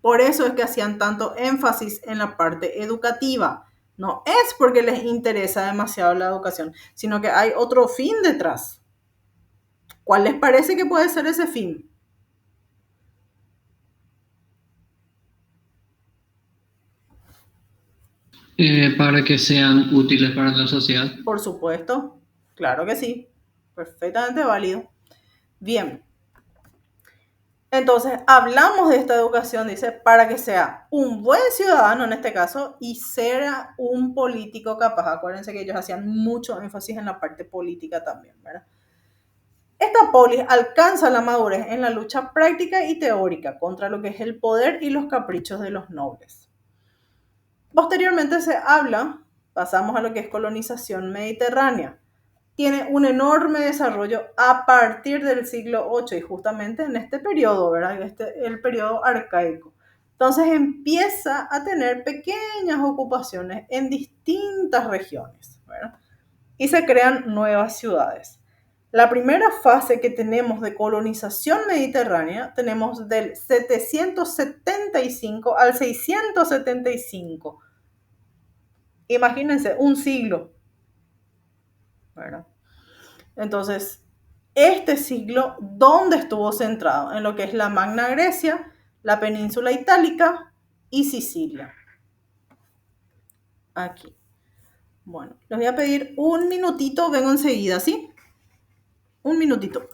Por eso es que hacían tanto énfasis en la parte educativa. No es porque les interesa demasiado la educación, sino que hay otro fin detrás. ¿Cuál les parece que puede ser ese fin? Para que sean útiles para la sociedad. Por supuesto, claro que sí, perfectamente válido. Bien, entonces hablamos de esta educación, dice, para que sea un buen ciudadano en este caso y sea un político capaz. Acuérdense que ellos hacían mucho énfasis en la parte política también, ¿verdad? Esta polis alcanza la madurez en la lucha práctica y teórica contra lo que es el poder y los caprichos de los nobles. Posteriormente se habla, pasamos a lo que es colonización mediterránea. Tiene un enorme desarrollo a partir del siglo VIII y justamente en este periodo, ¿verdad? El periodo arcaico. Entonces empieza a tener pequeñas ocupaciones en distintas regiones, ¿verdad? Y se crean nuevas ciudades. La primera fase que tenemos de colonización mediterránea tenemos del 775 al 675. Imagínense, un siglo, ¿verdad? Entonces, este siglo, ¿dónde estuvo centrado? En lo que es la Magna Grecia, la península itálica y Sicilia. Aquí. Bueno, les voy a pedir un minutito, vengo enseguida, ¿sí? Un minutito.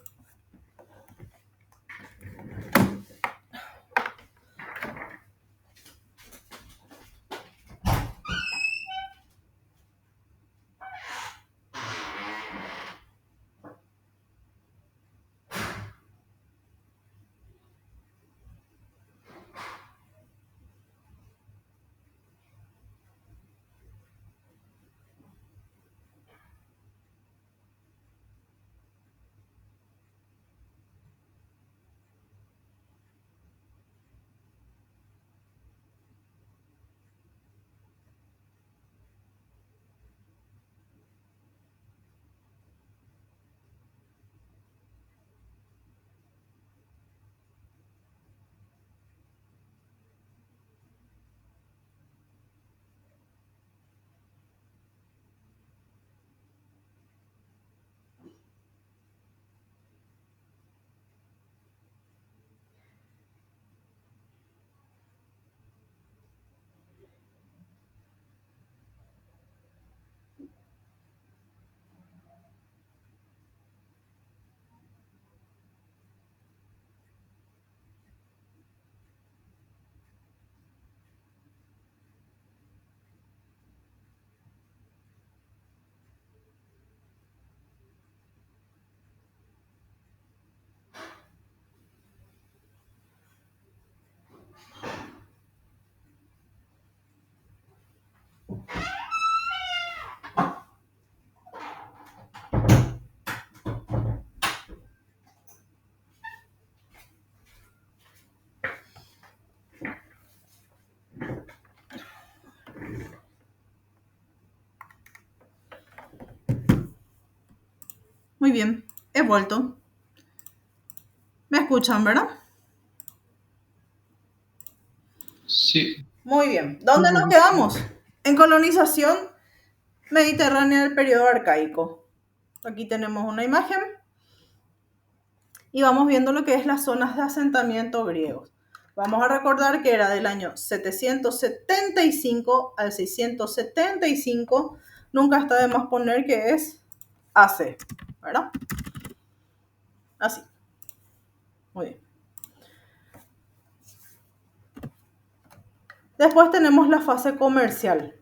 Muy bien, he vuelto. ¿Me escuchan, verdad? Sí. Muy bien. ¿Dónde nos quedamos? En colonización mediterránea del periodo arcaico. Aquí tenemos una imagen y vamos viendo lo que es las zonas de asentamiento griegos. Vamos a recordar que era del año 775 al 675. Nunca está de más poner que es AC, ¿verdad? Así. Muy bien. Después tenemos la fase comercial,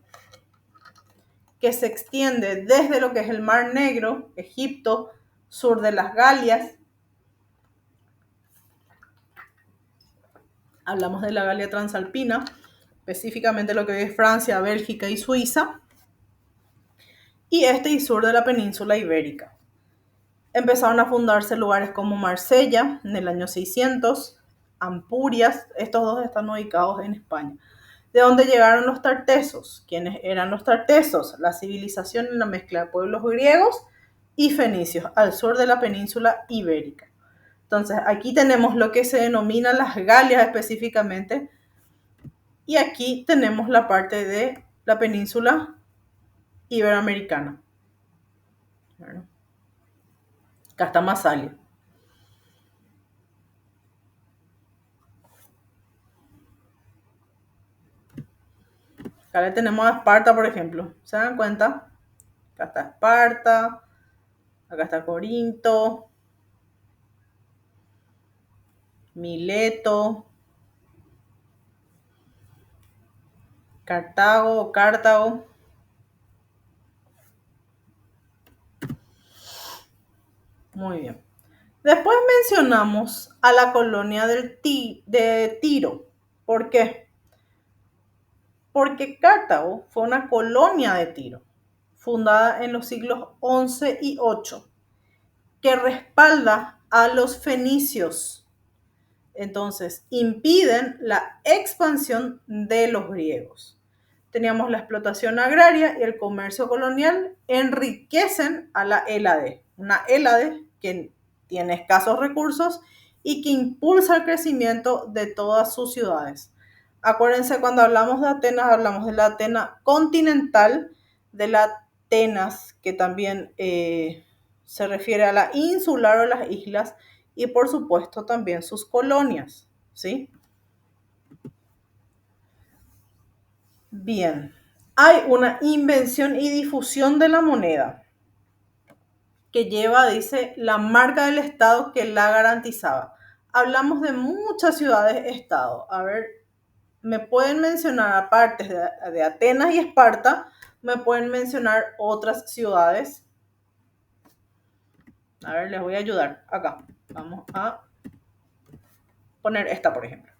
que se extiende desde lo que es el Mar Negro, Egipto, sur de las Galias. Hablamos de la Galia Transalpina, específicamente lo que es Francia, Bélgica y Suiza, y este y sur de la península ibérica. Empezaron a fundarse lugares como Marsella en el año 600, Ampurias, estos dos están ubicados en España, de donde llegaron los tartesos. ¿Quiénes eran los tartesos? La civilización en la mezcla de pueblos griegos y fenicios al sur de la península ibérica. Entonces, aquí tenemos lo que se denomina las Galias específicamente, y aquí tenemos la parte de la península iberoamericana. Bueno, acá está Massalia. Acá le tenemos a Esparta, por ejemplo. ¿Se dan cuenta? Acá está Esparta, acá está Corinto, Mileto, Cartago. Muy bien. Después mencionamos a la colonia de Tiro. ¿Por qué? Porque Cartago fue una colonia de Tiro, fundada en los siglos XI y VIII, que respalda a los fenicios. Entonces, impiden la expansión de los griegos. Teníamos la explotación agraria y el comercio colonial enriquecen a la Hélade, una Hélade que tiene escasos recursos y que impulsa el crecimiento de todas sus ciudades. Acuérdense, cuando hablamos de Atenas, hablamos de la Atenas continental, de la Atenas que también se refiere a la insular o las islas, y por supuesto también sus colonias, ¿sí? Bien, hay una invención y difusión de la moneda que lleva, dice, la marca del Estado que la garantizaba. Hablamos de muchas ciudades-estado. A ver, me pueden mencionar, aparte de Atenas y Esparta, me pueden mencionar otras ciudades. A ver, les voy a ayudar. Acá, vamos a poner esta, por ejemplo.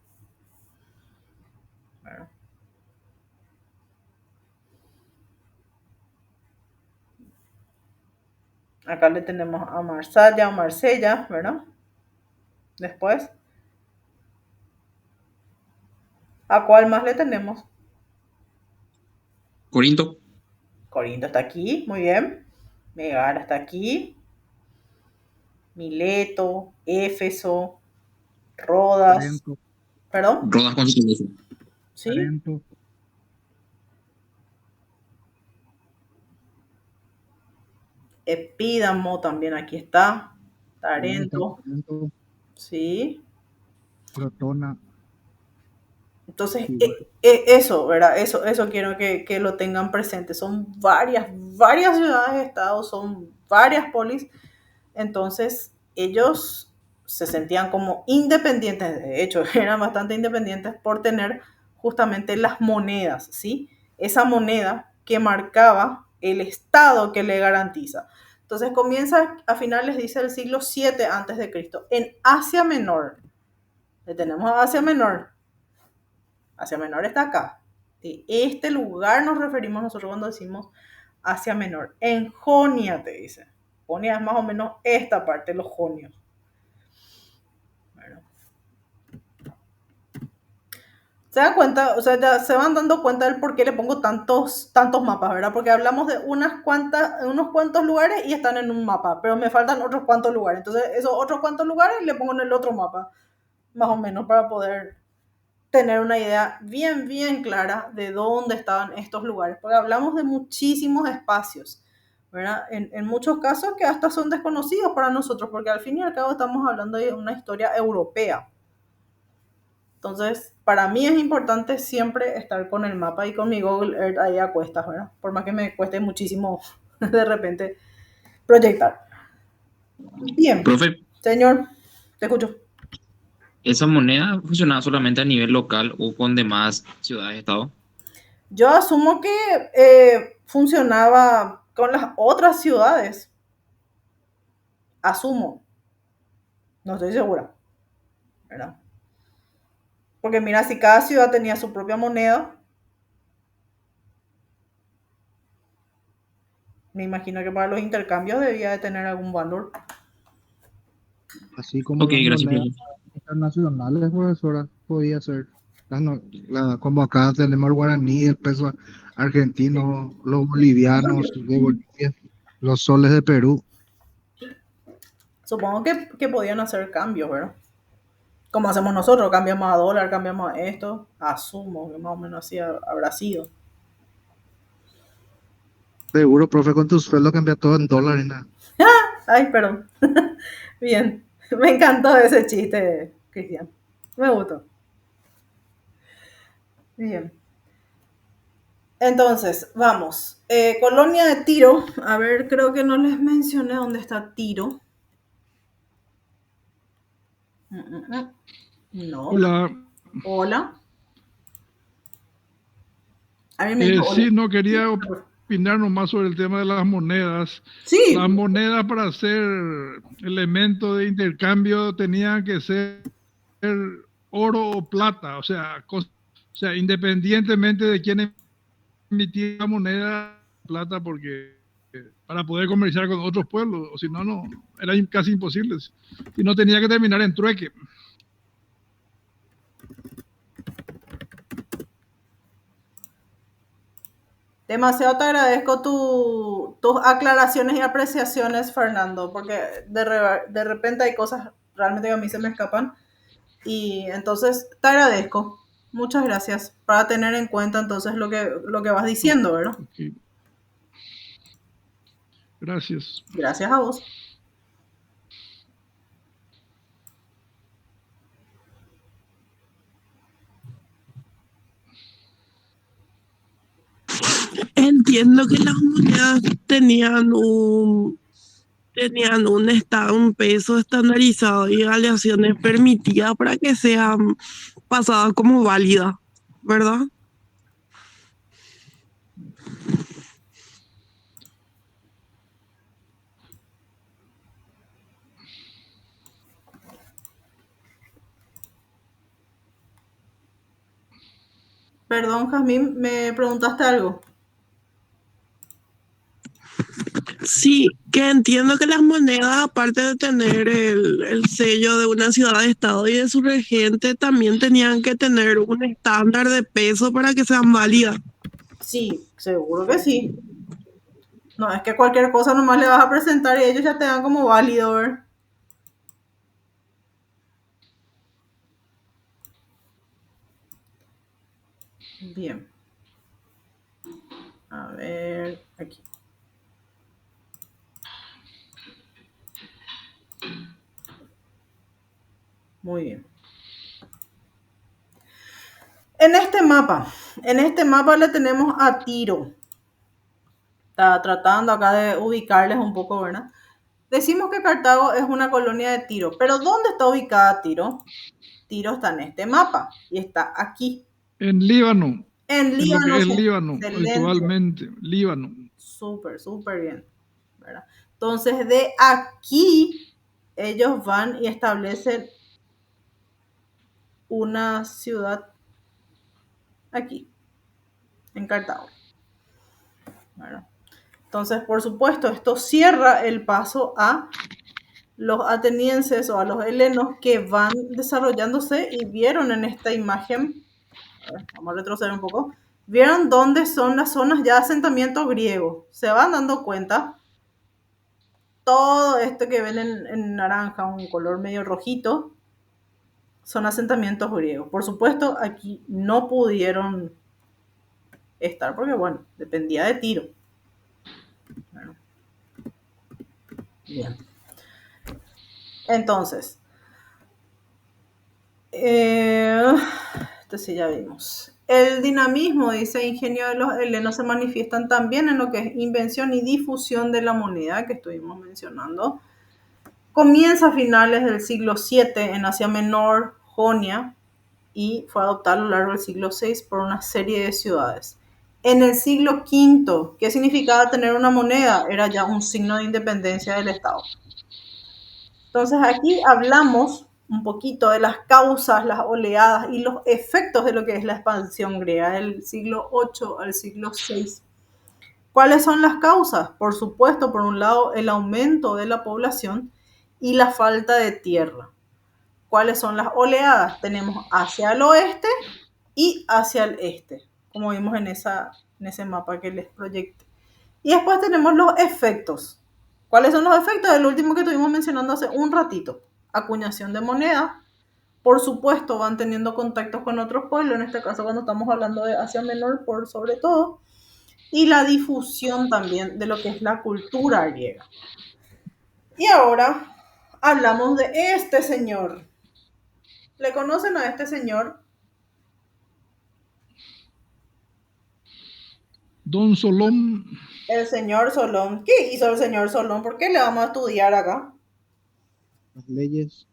Bueno. Acá le tenemos a Marsella o Marsella, ¿verdad? Después, ¿a cuál más le tenemos? Corinto. Corinto está aquí, muy bien. Megara está aquí. Mileto, Éfeso, Rodas. Tarento, ¿Perdón? Rodas con Silesia. ¿Sí? Tarento, Epídamo también aquí está. Tarento, Tarento, ¿sí? Crotona. Entonces, Sí, bueno. eso, ¿verdad? Eso quiero que lo tengan presente. Son varias ciudades-estados, son varias polis. Entonces, ellos se sentían como independientes, de hecho, eran bastante independientes por tener justamente las monedas, ¿sí? Esa moneda que marcaba el Estado que le garantiza. Entonces, comienza a finales, dice, del siglo 7 antes de Cristo, en Asia Menor. Le tenemos a Asia Menor. Asia Menor está acá. De este lugar nos referimos nosotros cuando decimos Asia Menor. En Jonia, te dice. Jonia es más o menos esta parte, los jonios. Bueno. Se dan cuenta, o sea, ya se van dando cuenta del por qué le pongo tantos mapas, ¿verdad? Porque hablamos de unos cuantos lugares y están en un mapa, pero me faltan otros cuantos lugares. Entonces, esos otros cuantos lugares le pongo en el otro mapa, más o menos, para poder tener una idea bien clara de dónde estaban estos lugares, porque hablamos de muchísimos espacios, ¿verdad? En muchos casos que hasta son desconocidos para nosotros, porque al fin y al cabo estamos hablando de una historia europea. Entonces, para mí es importante siempre estar con el mapa y con mi Google Earth ahí a cuestas, ¿verdad? Por más que me cueste muchísimo de repente proyectar. Bien, Profe, señor, te escucho. ¿esa moneda funcionaba solamente a nivel local o con demás ciudades-estado? Yo asumo que funcionaba con las otras ciudades. Asumo, no estoy segura, ¿verdad? Porque mira, si cada ciudad tenía su propia moneda, me imagino que para los intercambios debía de tener algún valor. Así como Ok, las gracias, monedas profe. internacionales, profesora, podía ser. Como acá tenemos el guaraní, el peso argentino, los bolivianos de Bolivia, los soles de Perú. Supongo que podían hacer cambios, ¿verdad? Como hacemos nosotros, cambiamos a dólar, cambiamos a esto. Asumo que más o menos así habrá sido. Seguro, profe, con tu sueldo cambia todo en dólares. Nada. Ay, perdón. Bien, me encantó ese chiste, Cristian. Me gustó. Bien. Entonces, vamos. Colonia de Tiro. A ver, creo que no les mencioné dónde está Tiro. No. Hola. Hola. A mí me dijo hola. Sí, no quería opinar nomás sobre el tema de las monedas. Sí. Las monedas para ser elemento de intercambio tenían que ser oro o plata, o sea, independientemente de quién emitía la moneda, plata, porque para poder comerciar con otros pueblos, o si no, no, era casi imposible. Si no, tenía que terminar en trueque. Demasiado te agradezco tus aclaraciones y apreciaciones, Fernando, porque de repente hay cosas realmente que a mí se me escapan. Y entonces te agradezco. Muchas gracias para tener en cuenta entonces lo que vas diciendo, ¿verdad? Okay. Gracias. Gracias a vos. Entiendo que las monedas tenían un peso estandarizado y aleaciones permitidas para que sean pasadas como válidas, ¿verdad? Perdón, Jazmín, ¿me preguntaste algo? Sí, que entiendo que las monedas, aparte de tener el sello de una ciudad-estado y de su regente, también tenían que tener un estándar de peso para que sean válidas. Sí, seguro que sí. No, es que cualquier cosa nomás le vas a presentar y ellos ya te dan como válido, ¿verdad? Bien. A ver, aquí. Muy bien. En este mapa le tenemos a Tiro. Está tratando acá de ubicarles un poco, ¿verdad? Decimos que Cartago es una colonia de Tiro, pero ¿dónde está ubicada Tiro? Tiro está en este mapa y está aquí. En Líbano, En en lo que Líbano, es Líbano, excelente. actualmente, Líbano. Súper, súper bien, ¿verdad? Entonces, de aquí, ellos van y establecen una ciudad aquí, en Cartago, ¿verdad? Entonces, por supuesto, esto cierra el paso a los atenienses o a los helenos que van desarrollándose y vieron en esta imagen, a ver, vamos a retroceder un poco, vieron dónde son las zonas ya de asentamiento griego. Se van dando cuenta, todo esto que ven en naranja, un color medio rojito, son asentamientos griegos. Por supuesto, aquí no pudieron estar porque, bueno, dependía de Tiro. Bueno, bien. Entonces, Esto sí ya vimos. El dinamismo, dice ingenio de los helenos, se manifiestan también en lo que es invención y difusión de la moneda que estuvimos mencionando. Comienza a finales del siglo VII en Asia Menor, Jonia, y fue adoptado a lo largo del siglo VI por una serie de ciudades. En el siglo V, ¿qué significaba tener una moneda? Era ya un signo de independencia del Estado. Entonces aquí hablamos un poquito de las causas, las oleadas y los efectos de lo que es la expansión griega del siglo VIII al siglo VI. ¿Cuáles son las causas? Por supuesto, por un lado, el aumento de la población y la falta de tierra. ¿Cuáles son las oleadas? Tenemos hacia el oeste y hacia el este, como vimos en ese mapa que les proyecté. Y después tenemos los efectos. ¿Cuáles son los efectos? El último que estuvimos mencionando hace un ratito. Acuñación de moneda. Por supuesto, van teniendo contactos con otros pueblos, en este caso cuando estamos hablando de Asia Menor, por sobre todo. Y la difusión también de lo que es la cultura griega. Y ahora hablamos de este señor. ¿Le conocen a este señor? Don Solón, El señor Solón. ¿Qué hizo el señor Solón? ¿Por qué le vamos a estudiar acá? Las leyes,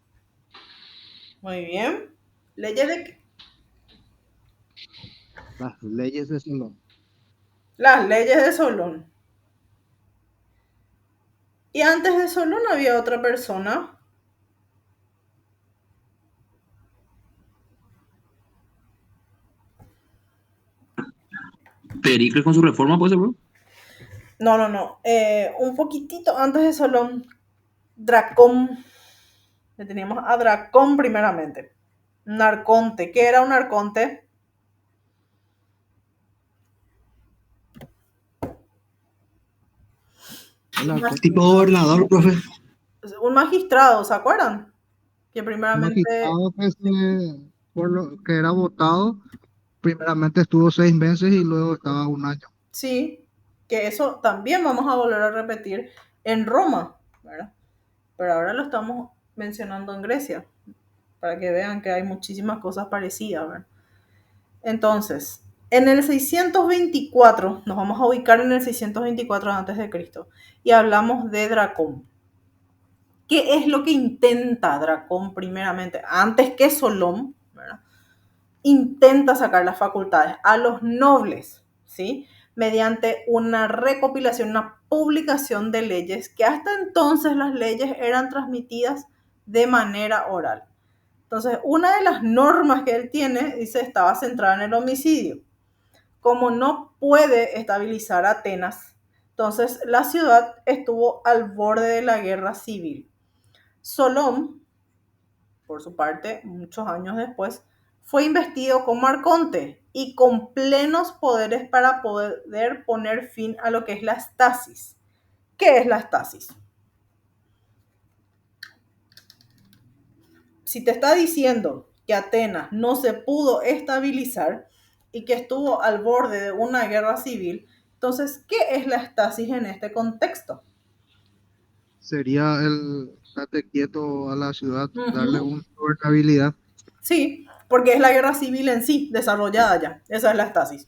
Muy bien. ¿Leyes de qué? las leyes de Solón. Las leyes de Solón. Y antes de Solón había otra persona. Pericles con su reforma, ¿puede ser, bro? No. Un poquitito antes de Solón, Dracón. Le teníamos a Dracón primeramente. Un arconte. ¿Qué era un arconte? Tipo gobernador, profe. Un magistrado, ¿se acuerdan? Que Un primeramente, magistrado por lo que era votado, primeramente estuvo 6 meses y luego estaba un año. sí, que eso también vamos a volver a repetir en Roma, ¿verdad? Pero ahora lo estamos mencionando en Grecia, para que vean que hay muchísimas cosas parecidas, ¿verdad? Entonces, en el 624, nos vamos a ubicar en el 624 a.C. y hablamos de Dracón. ¿Qué es lo que intenta Dracón primeramente? Antes que Solón, ¿verdad? Intenta sacar las facultades a los nobles, ¿sí? Mediante una recopilación, una publicación de leyes, que hasta entonces las leyes eran transmitidas de manera oral. Entonces, una de las normas que él tiene, dice, estaba centrada en el homicidio. Como no puede estabilizar Atenas, entonces la ciudad estuvo al borde de la guerra civil. Solón, por su parte, muchos años después, fue investido como arconte y con plenos poderes para poder poner fin a lo que es la estasis. ¿Qué es la estasis? Si te está diciendo que Atenas no se pudo estabilizar y que estuvo al borde de una guerra civil, entonces, ¿qué es la estasis en este contexto? Sería el date quieto a la ciudad, darle Uh-huh. una gobernabilidad. Sí, porque es la guerra civil en sí, desarrollada ya. Esa es la estasis.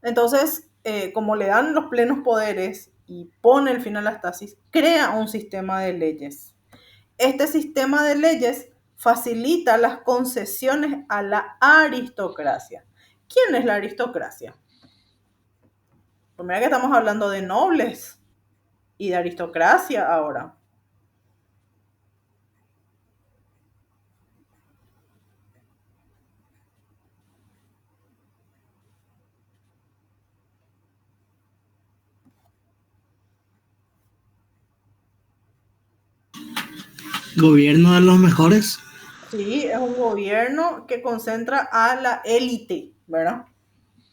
Entonces, como le dan los plenos poderes y pone el fin a la estasis, crea un sistema de leyes. Este sistema de leyes facilita las concesiones a la aristocracia. ¿Quién es la aristocracia? Pues mira que estamos hablando de nobles y de aristocracia ahora. Gobierno de los mejores. Sí, es un gobierno que concentra a la élite, ¿verdad?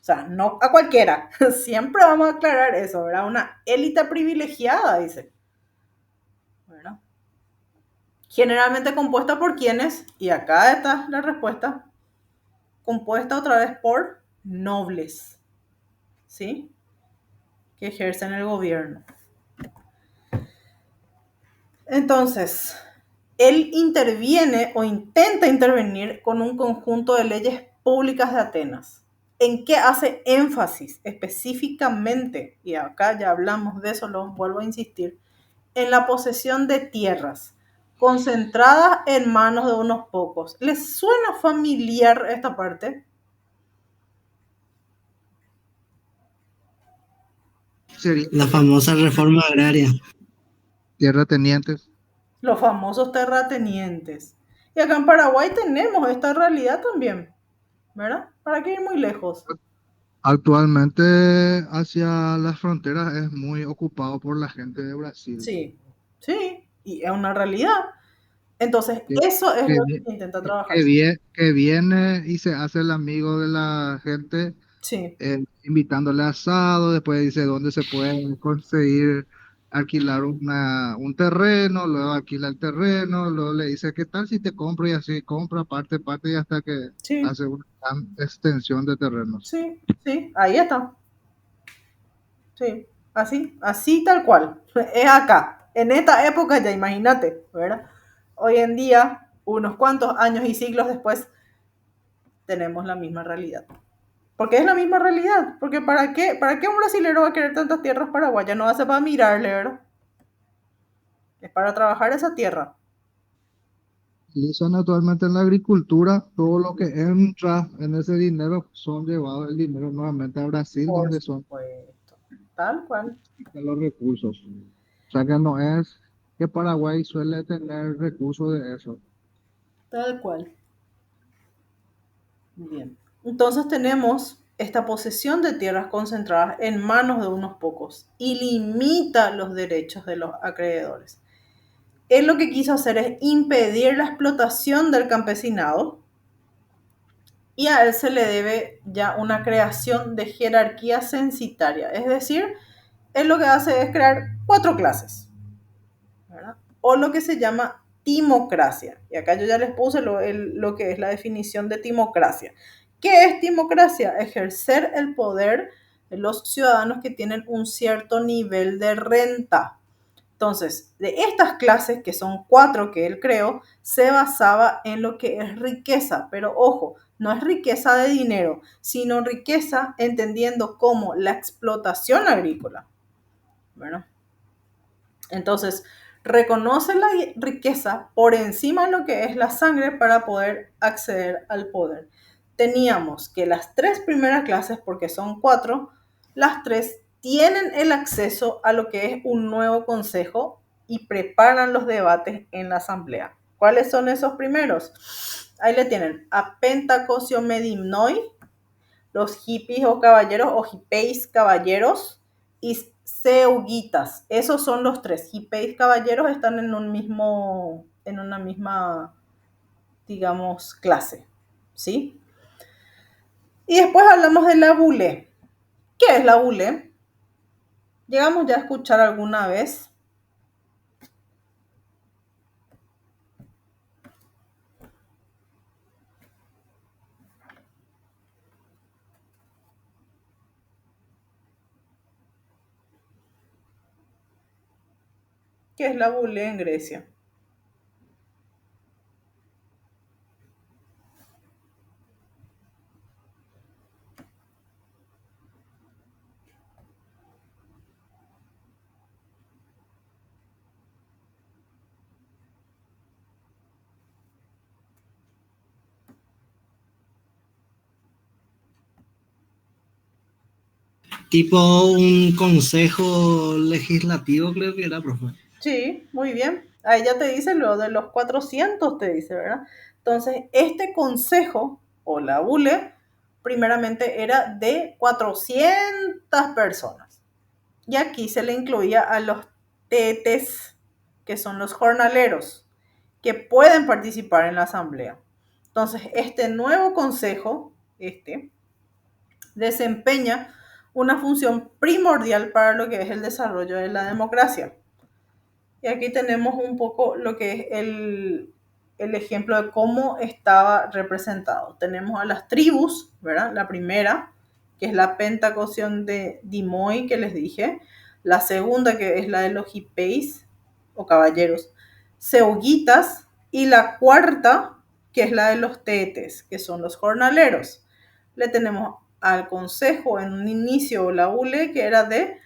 O sea, no a cualquiera. Siempre vamos a aclarar eso, ¿verdad? Una élite privilegiada, dice. ¿Verdad? Generalmente compuesta por quienes, y acá está la respuesta, compuesta otra vez por nobles, ¿sí? Que ejercen el gobierno. Entonces, él interviene o intenta intervenir con un conjunto de leyes públicas de Atenas. ¿En qué hace énfasis específicamente? Y acá ya hablamos de eso, lo vuelvo a insistir. En la posesión de tierras concentradas en manos de unos pocos. ¿Les suena familiar esta parte? Sería La famosa reforma agraria. tierratenientes. Los famosos terratenientes. Y acá en Paraguay tenemos esta realidad también, ¿verdad? ¿Para qué ir muy lejos? Actualmente hacia las fronteras es muy ocupado por la gente de Brasil. Sí, sí, y es una realidad. Entonces, Que, eso es que, lo vi- que intenta que, trabajar. que viene y se hace el amigo de la gente, Sí, invitándole a asado, después dice dónde se puede conseguir alquilar un terreno, luego alquila el terreno, luego le dice, ¿qué tal si te compro? Y así compra parte y hasta que sí, hace una gran extensión de terrenos. sí, sí, ahí está. Sí, así tal cual. Es acá. En esta época ya imagínate, ¿verdad? Hoy en día, unos cuantos años y siglos después, tenemos la misma realidad. Porque es la misma realidad. Porque ¿para qué un brasilero va a querer tantas tierras paraguayas? No hace para mirarle, ¿verdad? Es para trabajar esa tierra. Utilizan actualmente en la agricultura, todo lo que entra en ese dinero son llevados el dinero nuevamente a Brasil, Por donde son supuesto. Tal cual. los recursos. O sea que no es que Paraguay suele tener recursos de eso. Tal cual. Bien. Entonces tenemos esta posesión de tierras concentradas en manos de unos pocos y limita los derechos de los acreedores. Él lo que quiso hacer es impedir la explotación del campesinado y a él se le debe ya una creación de jerarquía censitaria. Es decir, él lo que hace es crear 4 clases, ¿verdad? O lo que se llama timocracia. Y acá yo ya les puse lo que es la definición de timocracia. ¿Qué es timocracia? Ejercer el poder de los ciudadanos que tienen un cierto nivel de renta. Entonces, de estas clases, que son 4 que él creó, se basaba en lo que es riqueza, pero ojo, no es riqueza de dinero, sino riqueza entendiendo como la explotación agrícola. Bueno, entonces, reconoce la riqueza por encima de lo que es la sangre para poder acceder al poder. Teníamos que las 3 primeras clases, porque son 4, las 3 tienen el acceso a lo que es un nuevo consejo y preparan los debates en la asamblea. ¿Cuáles son esos primeros? Ahí le tienen a Pentacosio Medimnoi, los hippies o caballeros o hippeis caballeros y seuguitas. Esos son los 3. Hippeis caballeros están en una misma, digamos, clase, ¿sí? Y después hablamos de la bule. ¿Qué es la bule? Llegamos ya a escuchar alguna vez. ¿Qué es la bule en Grecia? Tipo un consejo legislativo, creo que era, profe. Sí, muy bien. Ahí ya te dice lo de los 400, te dice, ¿verdad? Entonces, este consejo o la bule, primeramente era de 400 personas. Y aquí se le incluía a los tetes, que son los jornaleros, que pueden participar en la asamblea. Entonces, este nuevo consejo, desempeña una función primordial para lo que es el desarrollo de la democracia. Y aquí tenemos un poco lo que es el ejemplo de cómo estaba representado. Tenemos a las tribus, ¿verdad? La primera, que es la pentacosión de Dimoy, que les dije. La segunda, que es la de los hippeis, o caballeros. Seuguitas, Y la cuarta, que es la de los tetes, que son los jornaleros. Le tenemos al consejo en un inicio, la ULE, que era de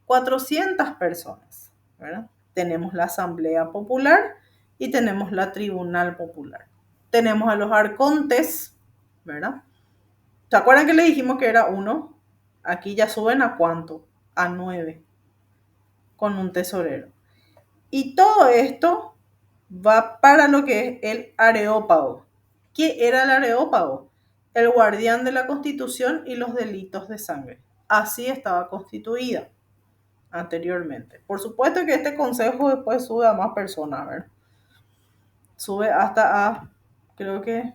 400 personas, ¿verdad? Tenemos la asamblea popular y tenemos la tribunal popular. Tenemos a los arcontes, ¿verdad? ¿Se acuerdan que le dijimos que era 1? Aquí ya suben a ¿cuánto? A 9, con un tesorero. Y todo esto va para lo que es el areópago. ¿Qué era el areópago? El guardián de la Constitución y los delitos de sangre. Así estaba constituida anteriormente. Por supuesto que este consejo después sube a más personas, ¿verdad? Sube hasta a, creo que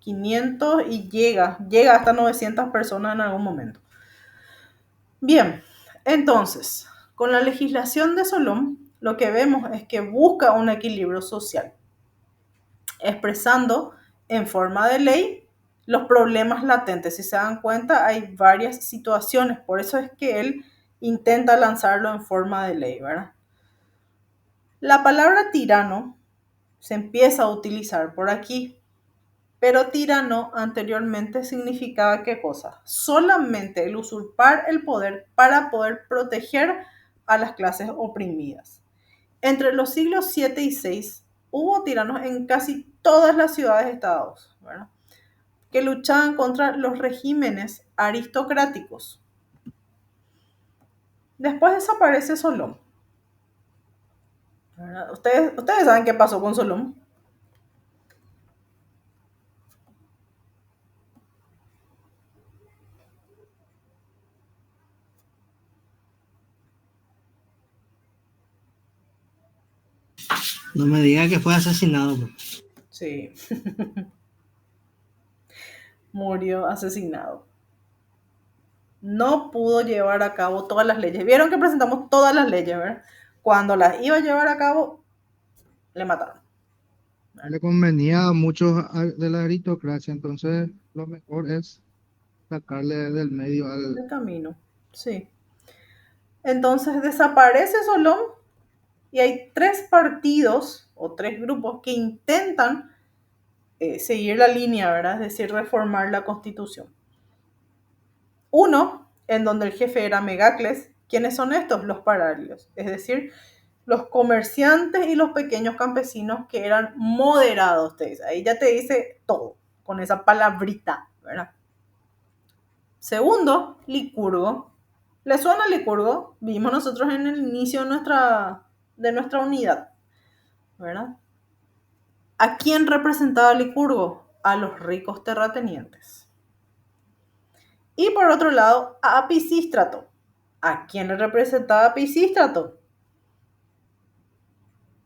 500 y llega hasta 900 personas en algún momento. Bien, entonces, con la legislación de Solón, lo que vemos es que busca un equilibrio social, expresando en forma de ley los problemas latentes. Si se dan cuenta, hay varias situaciones, por eso es que él intenta lanzarlo en forma de ley, ¿verdad? La palabra tirano se empieza a utilizar por aquí, pero tirano anteriormente significaba ¿qué cosa? Solamente el usurpar el poder para poder proteger a las clases oprimidas. Entre los siglos 7 y 6 hubo tiranos en casi todas las ciudades-estados, ¿verdad? Que luchaban contra los regímenes aristocráticos. Después desaparece Solón. ¿Ustedes saben qué pasó con Solón? No me diga que fue asesinado, bro. Sí. Murió asesinado. No pudo llevar a cabo todas las leyes. Vieron que presentamos todas las leyes, ¿verdad? Cuando las iba a llevar a cabo, le mataron. Le convenía a muchos de la aristocracia, entonces lo mejor es sacarle del medio al... El camino, sí. Entonces desaparece Solón y hay 3 partidos o 3 grupos que intentan seguir la línea, ¿verdad? Es decir, reformar la Constitución. Uno, en donde el jefe era Megacles. ¿Quiénes son estos? Los pararios, es decir, los comerciantes y los pequeños campesinos que eran moderados. Ahí ya te dice todo, con esa palabrita, ¿verdad? Segundo, Licurgo. ¿Le suena Licurgo? Vimos nosotros en el inicio de nuestra unidad, ¿verdad? ¿A quién representaba Licurgo? A los ricos terratenientes. Y por otro lado, a Pisístrato. ¿A quién le representaba a Pisístrato?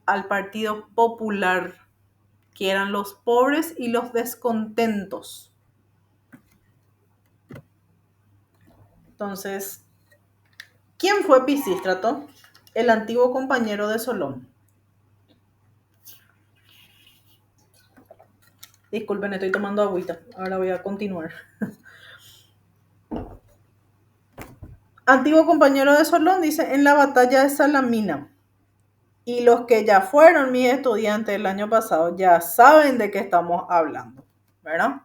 Al Partido Popular, que eran los pobres y los descontentos. Entonces, ¿quién fue Pisístrato? El antiguo compañero de Solón. Disculpen, estoy tomando agüita. Ahora voy a continuar. Antiguo compañero de Solón, dice, en la batalla de Salamina. Y los que ya fueron mis estudiantes el año pasado ya saben de qué estamos hablando, ¿verdad?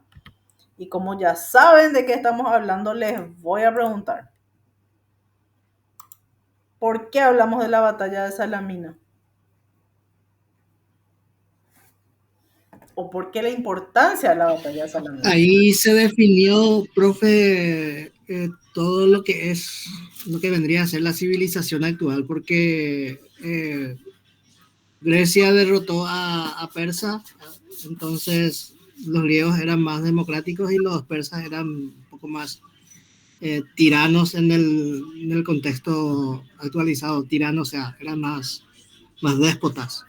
Y como ya saben de qué estamos hablando, les voy a preguntar. ¿Por qué hablamos de la batalla de Salamina? ¿O por qué la importancia de la batalla de Salamina? Ahí se definió, profe, todo lo que vendría a ser la civilización actual, porque Grecia derrotó a Persa, entonces los griegos eran más democráticos y los persas eran un poco más tiranos en el contexto actualizado, tiranos, o sea, eran más déspotas.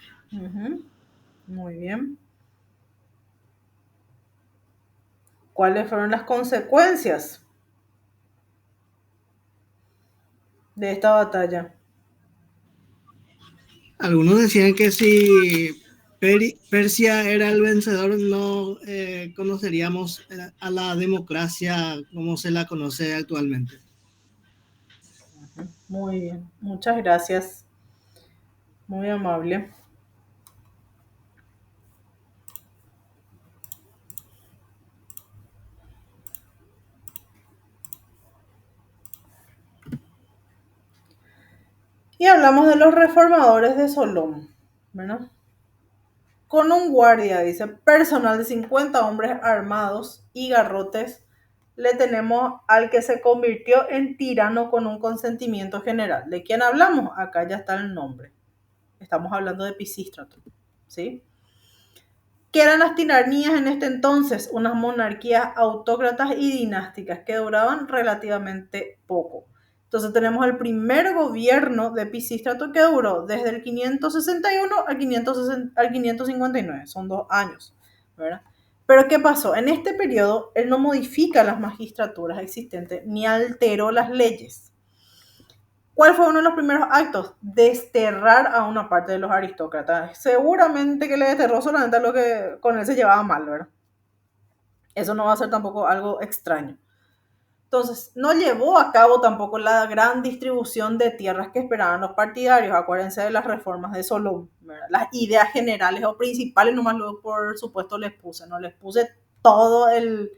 Muy bien. ¿Cuáles fueron las consecuencias de esta batalla? Algunos decían que si Persia era el vencedor, no conoceríamos a la democracia como se la conoce actualmente. Muy bien, muchas gracias. Muy amable. Y hablamos de los reformadores de Solón, ¿verdad? Con un guardia, dice, personal de 50 hombres armados y garrotes, le tenemos al que se convirtió en tirano con un consentimiento general. ¿De quién hablamos? Acá ya está el nombre. Estamos hablando de Pisístrato, ¿sí? ¿Qué eran las tiranías en este entonces? Unas monarquías autócratas y dinásticas que duraban relativamente poco. Entonces tenemos el primer gobierno de Pisístrato que duró desde el 561 al 559. Son 2 años, ¿verdad? Pero ¿qué pasó? En este periodo, él no modifica las magistraturas existentes ni alteró las leyes. ¿Cuál fue uno de los primeros actos? Desterrar a una parte de los aristócratas. Seguramente que le desterró solamente a lo que con él se llevaba mal, ¿verdad? Eso no va a ser tampoco algo extraño. Entonces, no llevó a cabo tampoco la gran distribución de tierras que esperaban los partidarios. Acuérdense de las reformas de Solón, ¿verdad? Las ideas generales o principales, nomás luego, por supuesto, les puse. No les puse todo el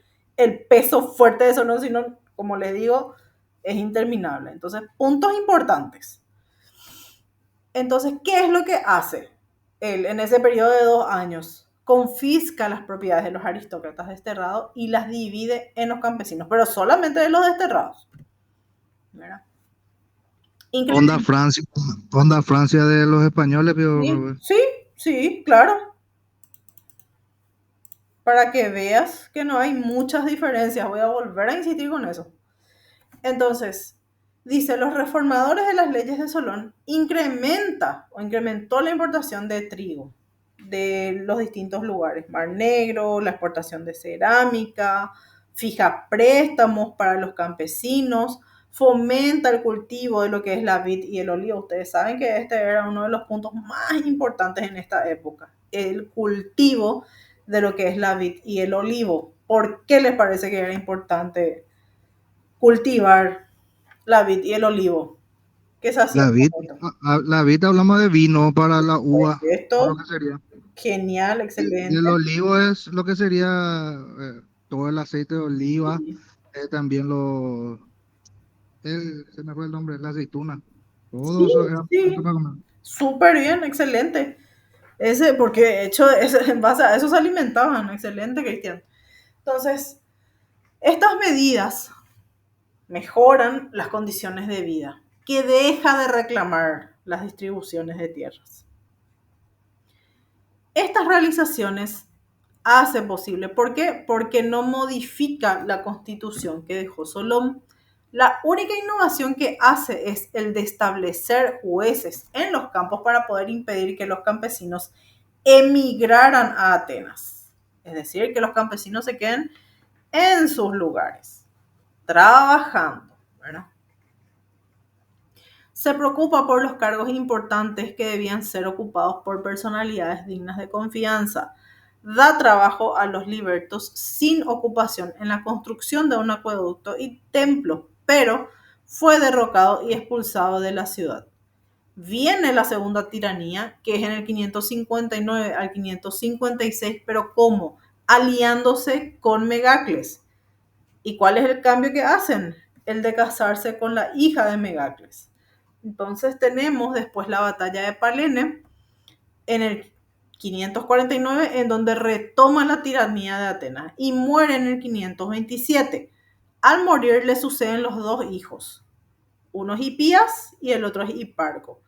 peso fuerte de Solón, sino, como les digo, es interminable. Entonces, puntos importantes. Entonces, ¿qué es lo que hace él en ese periodo de 2 años? Confisca las propiedades de los aristócratas desterrados y las divide en los campesinos, pero solamente de los desterrados, ¿verdad? Onda Francia de los españoles, pero Sí, claro. Para que veas que no hay muchas diferencias. Voy a volver a insistir con eso. Entonces, dice, los reformadores de las leyes de Solón incrementó la importación de trigo de los distintos lugares, Mar Negro, la exportación de cerámica, fija préstamos para los campesinos, fomenta el cultivo de lo que es la vid y el olivo. Ustedes saben que este era uno de los puntos más importantes en esta época, el cultivo de lo que es la vid y el olivo. ¿Por qué les parece que era importante cultivar la vid y el olivo? ¿Qué se hacía? La vid hablamos de vino para la uva. Esto, Lo que sería. genial, excelente. Y el olivo es lo que sería todo el aceite de oliva, Sí. también se me fue el nombre, la aceituna. Todo Sí, eso era sí. para comer. Súper bien, excelente. Porque de hecho, en base a eso se alimentaban. Excelente, Cristian. Entonces, estas medidas mejoran las condiciones de vida, que deja de reclamar las distribuciones de tierras. Estas realizaciones hace posible, ¿por qué? Porque no modifica la constitución que dejó Solón. La única innovación que hace es el de establecer jueces en los campos para poder impedir que los campesinos emigraran a Atenas. Es decir, que los campesinos se queden en sus lugares, trabajando, ¿verdad? Se preocupa por los cargos importantes que debían ser ocupados por personalidades dignas de confianza. Da trabajo a los libertos sin ocupación en la construcción de un acueducto y templo, pero fue derrocado y expulsado de la ciudad. Viene la segunda tiranía, que es en el 559 al 556, pero ¿cómo? Aliándose con Megacles. ¿Y cuál es el cambio que hacen? El de casarse con la hija de Megacles. Entonces tenemos después la batalla de Palene en el 549, en donde retoma la tiranía de Atenas y muere en el 527. Al morir le suceden los 2 hijos. Uno es Hipías y el otro es Hiparco.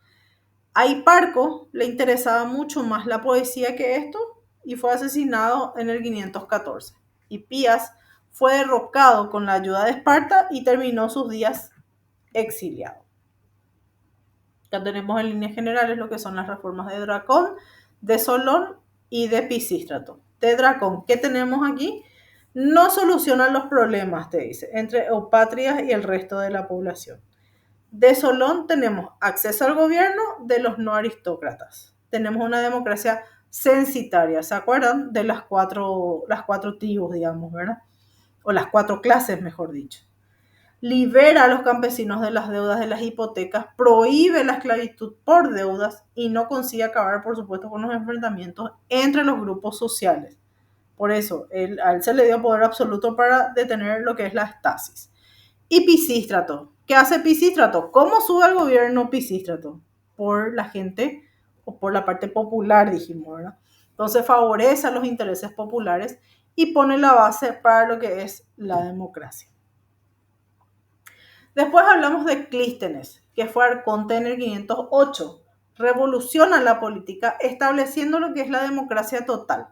A Hiparco le interesaba mucho más la poesía que esto y fue asesinado en el 514. Hipías fue derrocado con la ayuda de Esparta y terminó sus días exiliado. Ya tenemos en líneas generales lo que son las reformas de Dracón, de Solón y de Pisístrato. De Dracón, ¿qué tenemos aquí? No solucionan los problemas, te dice, entre Eupátridas y el resto de la población. De Solón tenemos acceso al gobierno de los no aristócratas. Tenemos una democracia censitaria, ¿se acuerdan? De las cuatro tribus, digamos, ¿verdad? O las 4 clases, mejor dicho. Libera a los campesinos de las deudas de las hipotecas, prohíbe la esclavitud por deudas y no consigue acabar, por supuesto, con los enfrentamientos entre los grupos sociales. Por eso, a él se le dio poder absoluto para detener lo que es la estasis. Y Pisístrato. ¿Qué hace Pisístrato? ¿Cómo sube al gobierno Pisístrato? por la gente o por la parte popular, dijimos, ¿verdad? Entonces favorece a los intereses populares y pone la base para lo que es la democracia. Después hablamos de Clístenes, que fue arconte en el 508. Revoluciona la política estableciendo lo que es la democracia total.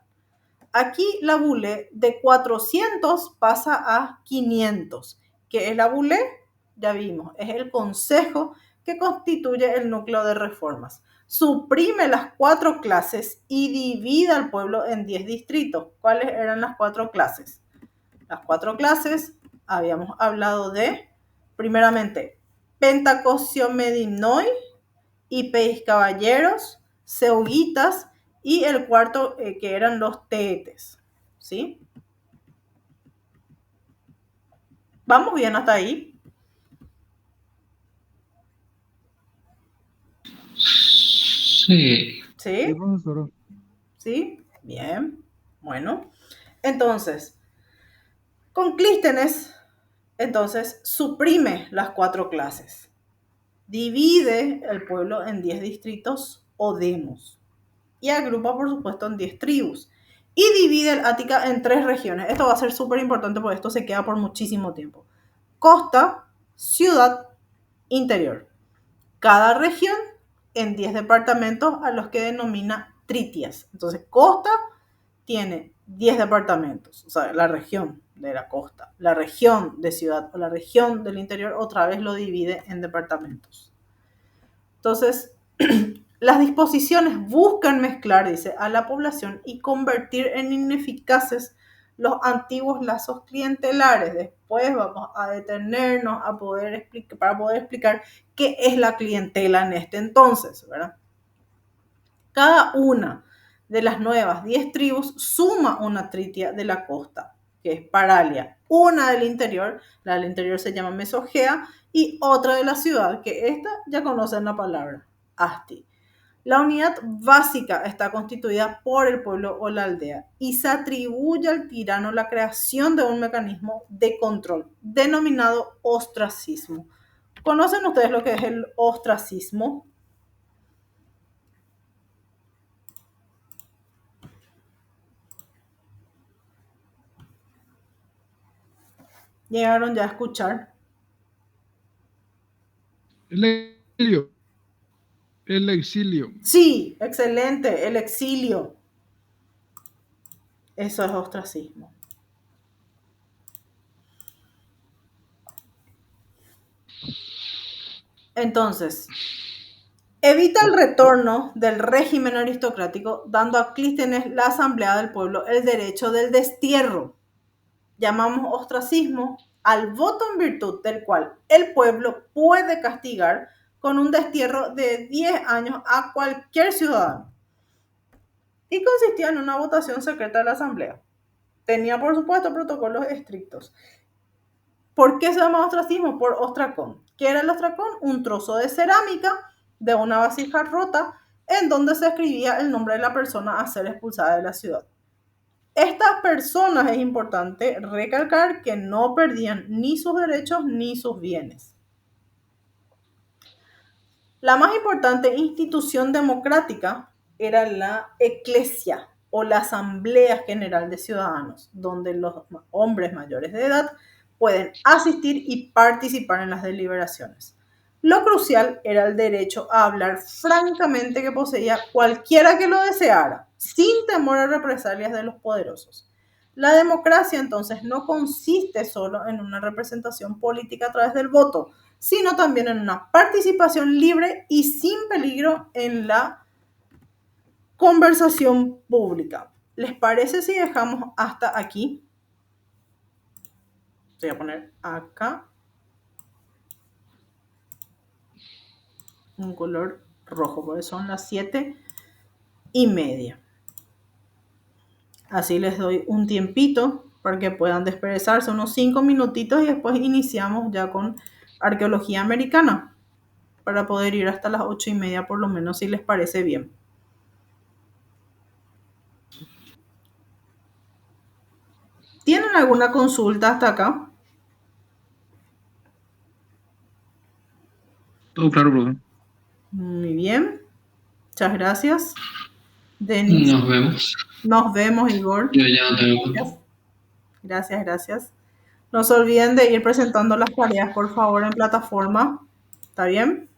Aquí la bule de 400 pasa a 500. ¿Qué es la bule? Ya vimos, es el consejo que constituye el núcleo de reformas. Suprime las 4 clases y divide al pueblo en 10 distritos. ¿Cuáles eran las 4 clases? Las 4 clases, habíamos hablado de, primeramente, Pentacosiomedinoi, Ipeis caballeros, Ceuguitas y el cuarto que eran los teetes. ¿Sí? ¿Vamos bien hasta ahí? Sí. ¿Sí? Sí, profesora. ¿Sí? Bien. Bueno. Entonces, con Clístenes, entonces, suprime las 4 clases. Divide el pueblo en 10 distritos o demos. Y agrupa, por supuesto, en 10 tribus. Y divide el Ática en 3 regiones. Esto va a ser súper importante porque esto se queda por muchísimo tiempo. Costa, ciudad, interior. Cada región en 10 departamentos a los que denomina tritias. Entonces, costa tiene 10 departamentos, o sea, la región de la costa, la región de ciudad o la región del interior otra vez lo divide en departamentos. Entonces, las disposiciones buscan mezclar, dice, a la población y convertir en ineficaces los antiguos lazos clientelares. Después vamos a detenernos para poder explicar qué es la clientela en este entonces, ¿verdad? Cada una de las nuevas 10 tribus suma una tritia de la costa, que es Paralia, una del interior, la del interior se llama Mesogea, y otra de la ciudad, que esta ya conocen la palabra, Asti. La unidad básica está constituida por el pueblo o la aldea y se atribuye al tirano la creación de un mecanismo de control denominado ostracismo. ¿Conocen ustedes lo que es el ostracismo? ¿Llegaron ya a escuchar? El exilio. El exilio. Sí, excelente, el exilio. Eso es ostracismo. Entonces, evita el retorno del régimen aristocrático, dando a Clístenes, la asamblea del pueblo, el derecho del destierro. Llamamos ostracismo al voto en virtud del cual el pueblo puede castigar con un destierro de 10 años a cualquier ciudadano. Y consistía en una votación secreta de la asamblea. Tenía, por supuesto, protocolos estrictos. ¿Por qué se llama ostracismo? Por ostracón. ¿Qué era el ostracón? Un trozo de cerámica de una vasija rota en donde se escribía el nombre de la persona a ser expulsada de la ciudad. Estas personas, es importante recalcar, que no perdían ni sus derechos ni sus bienes. La más importante institución democrática era la eclesia o la Asamblea General de Ciudadanos, donde los hombres mayores de edad pueden asistir y participar en las deliberaciones. Lo crucial era el derecho a hablar francamente que poseía cualquiera que lo deseara, sin temor a represalias de los poderosos. La democracia entonces no consiste solo en una representación política a través del voto, sino también en una participación libre y sin peligro en la conversación pública. ¿Les parece si dejamos hasta aquí? Voy a poner acá un color rojo, porque son las 7:30. Así les doy un tiempito para que puedan desperezarse, unos 5 minutitos, y después iniciamos ya con arqueología americana, para poder ir hasta las 8:30 por lo menos, si les parece bien. ¿Tienen alguna consulta hasta acá? Todo claro, profe. Muy bien. Muchas gracias. Denis. Nos vemos. Nos vemos, Igor. Yo ya no tengo. Gracias. Gracias, gracias. No se olviden de ir presentando las tareas, por favor, en plataforma. ¿Está bien?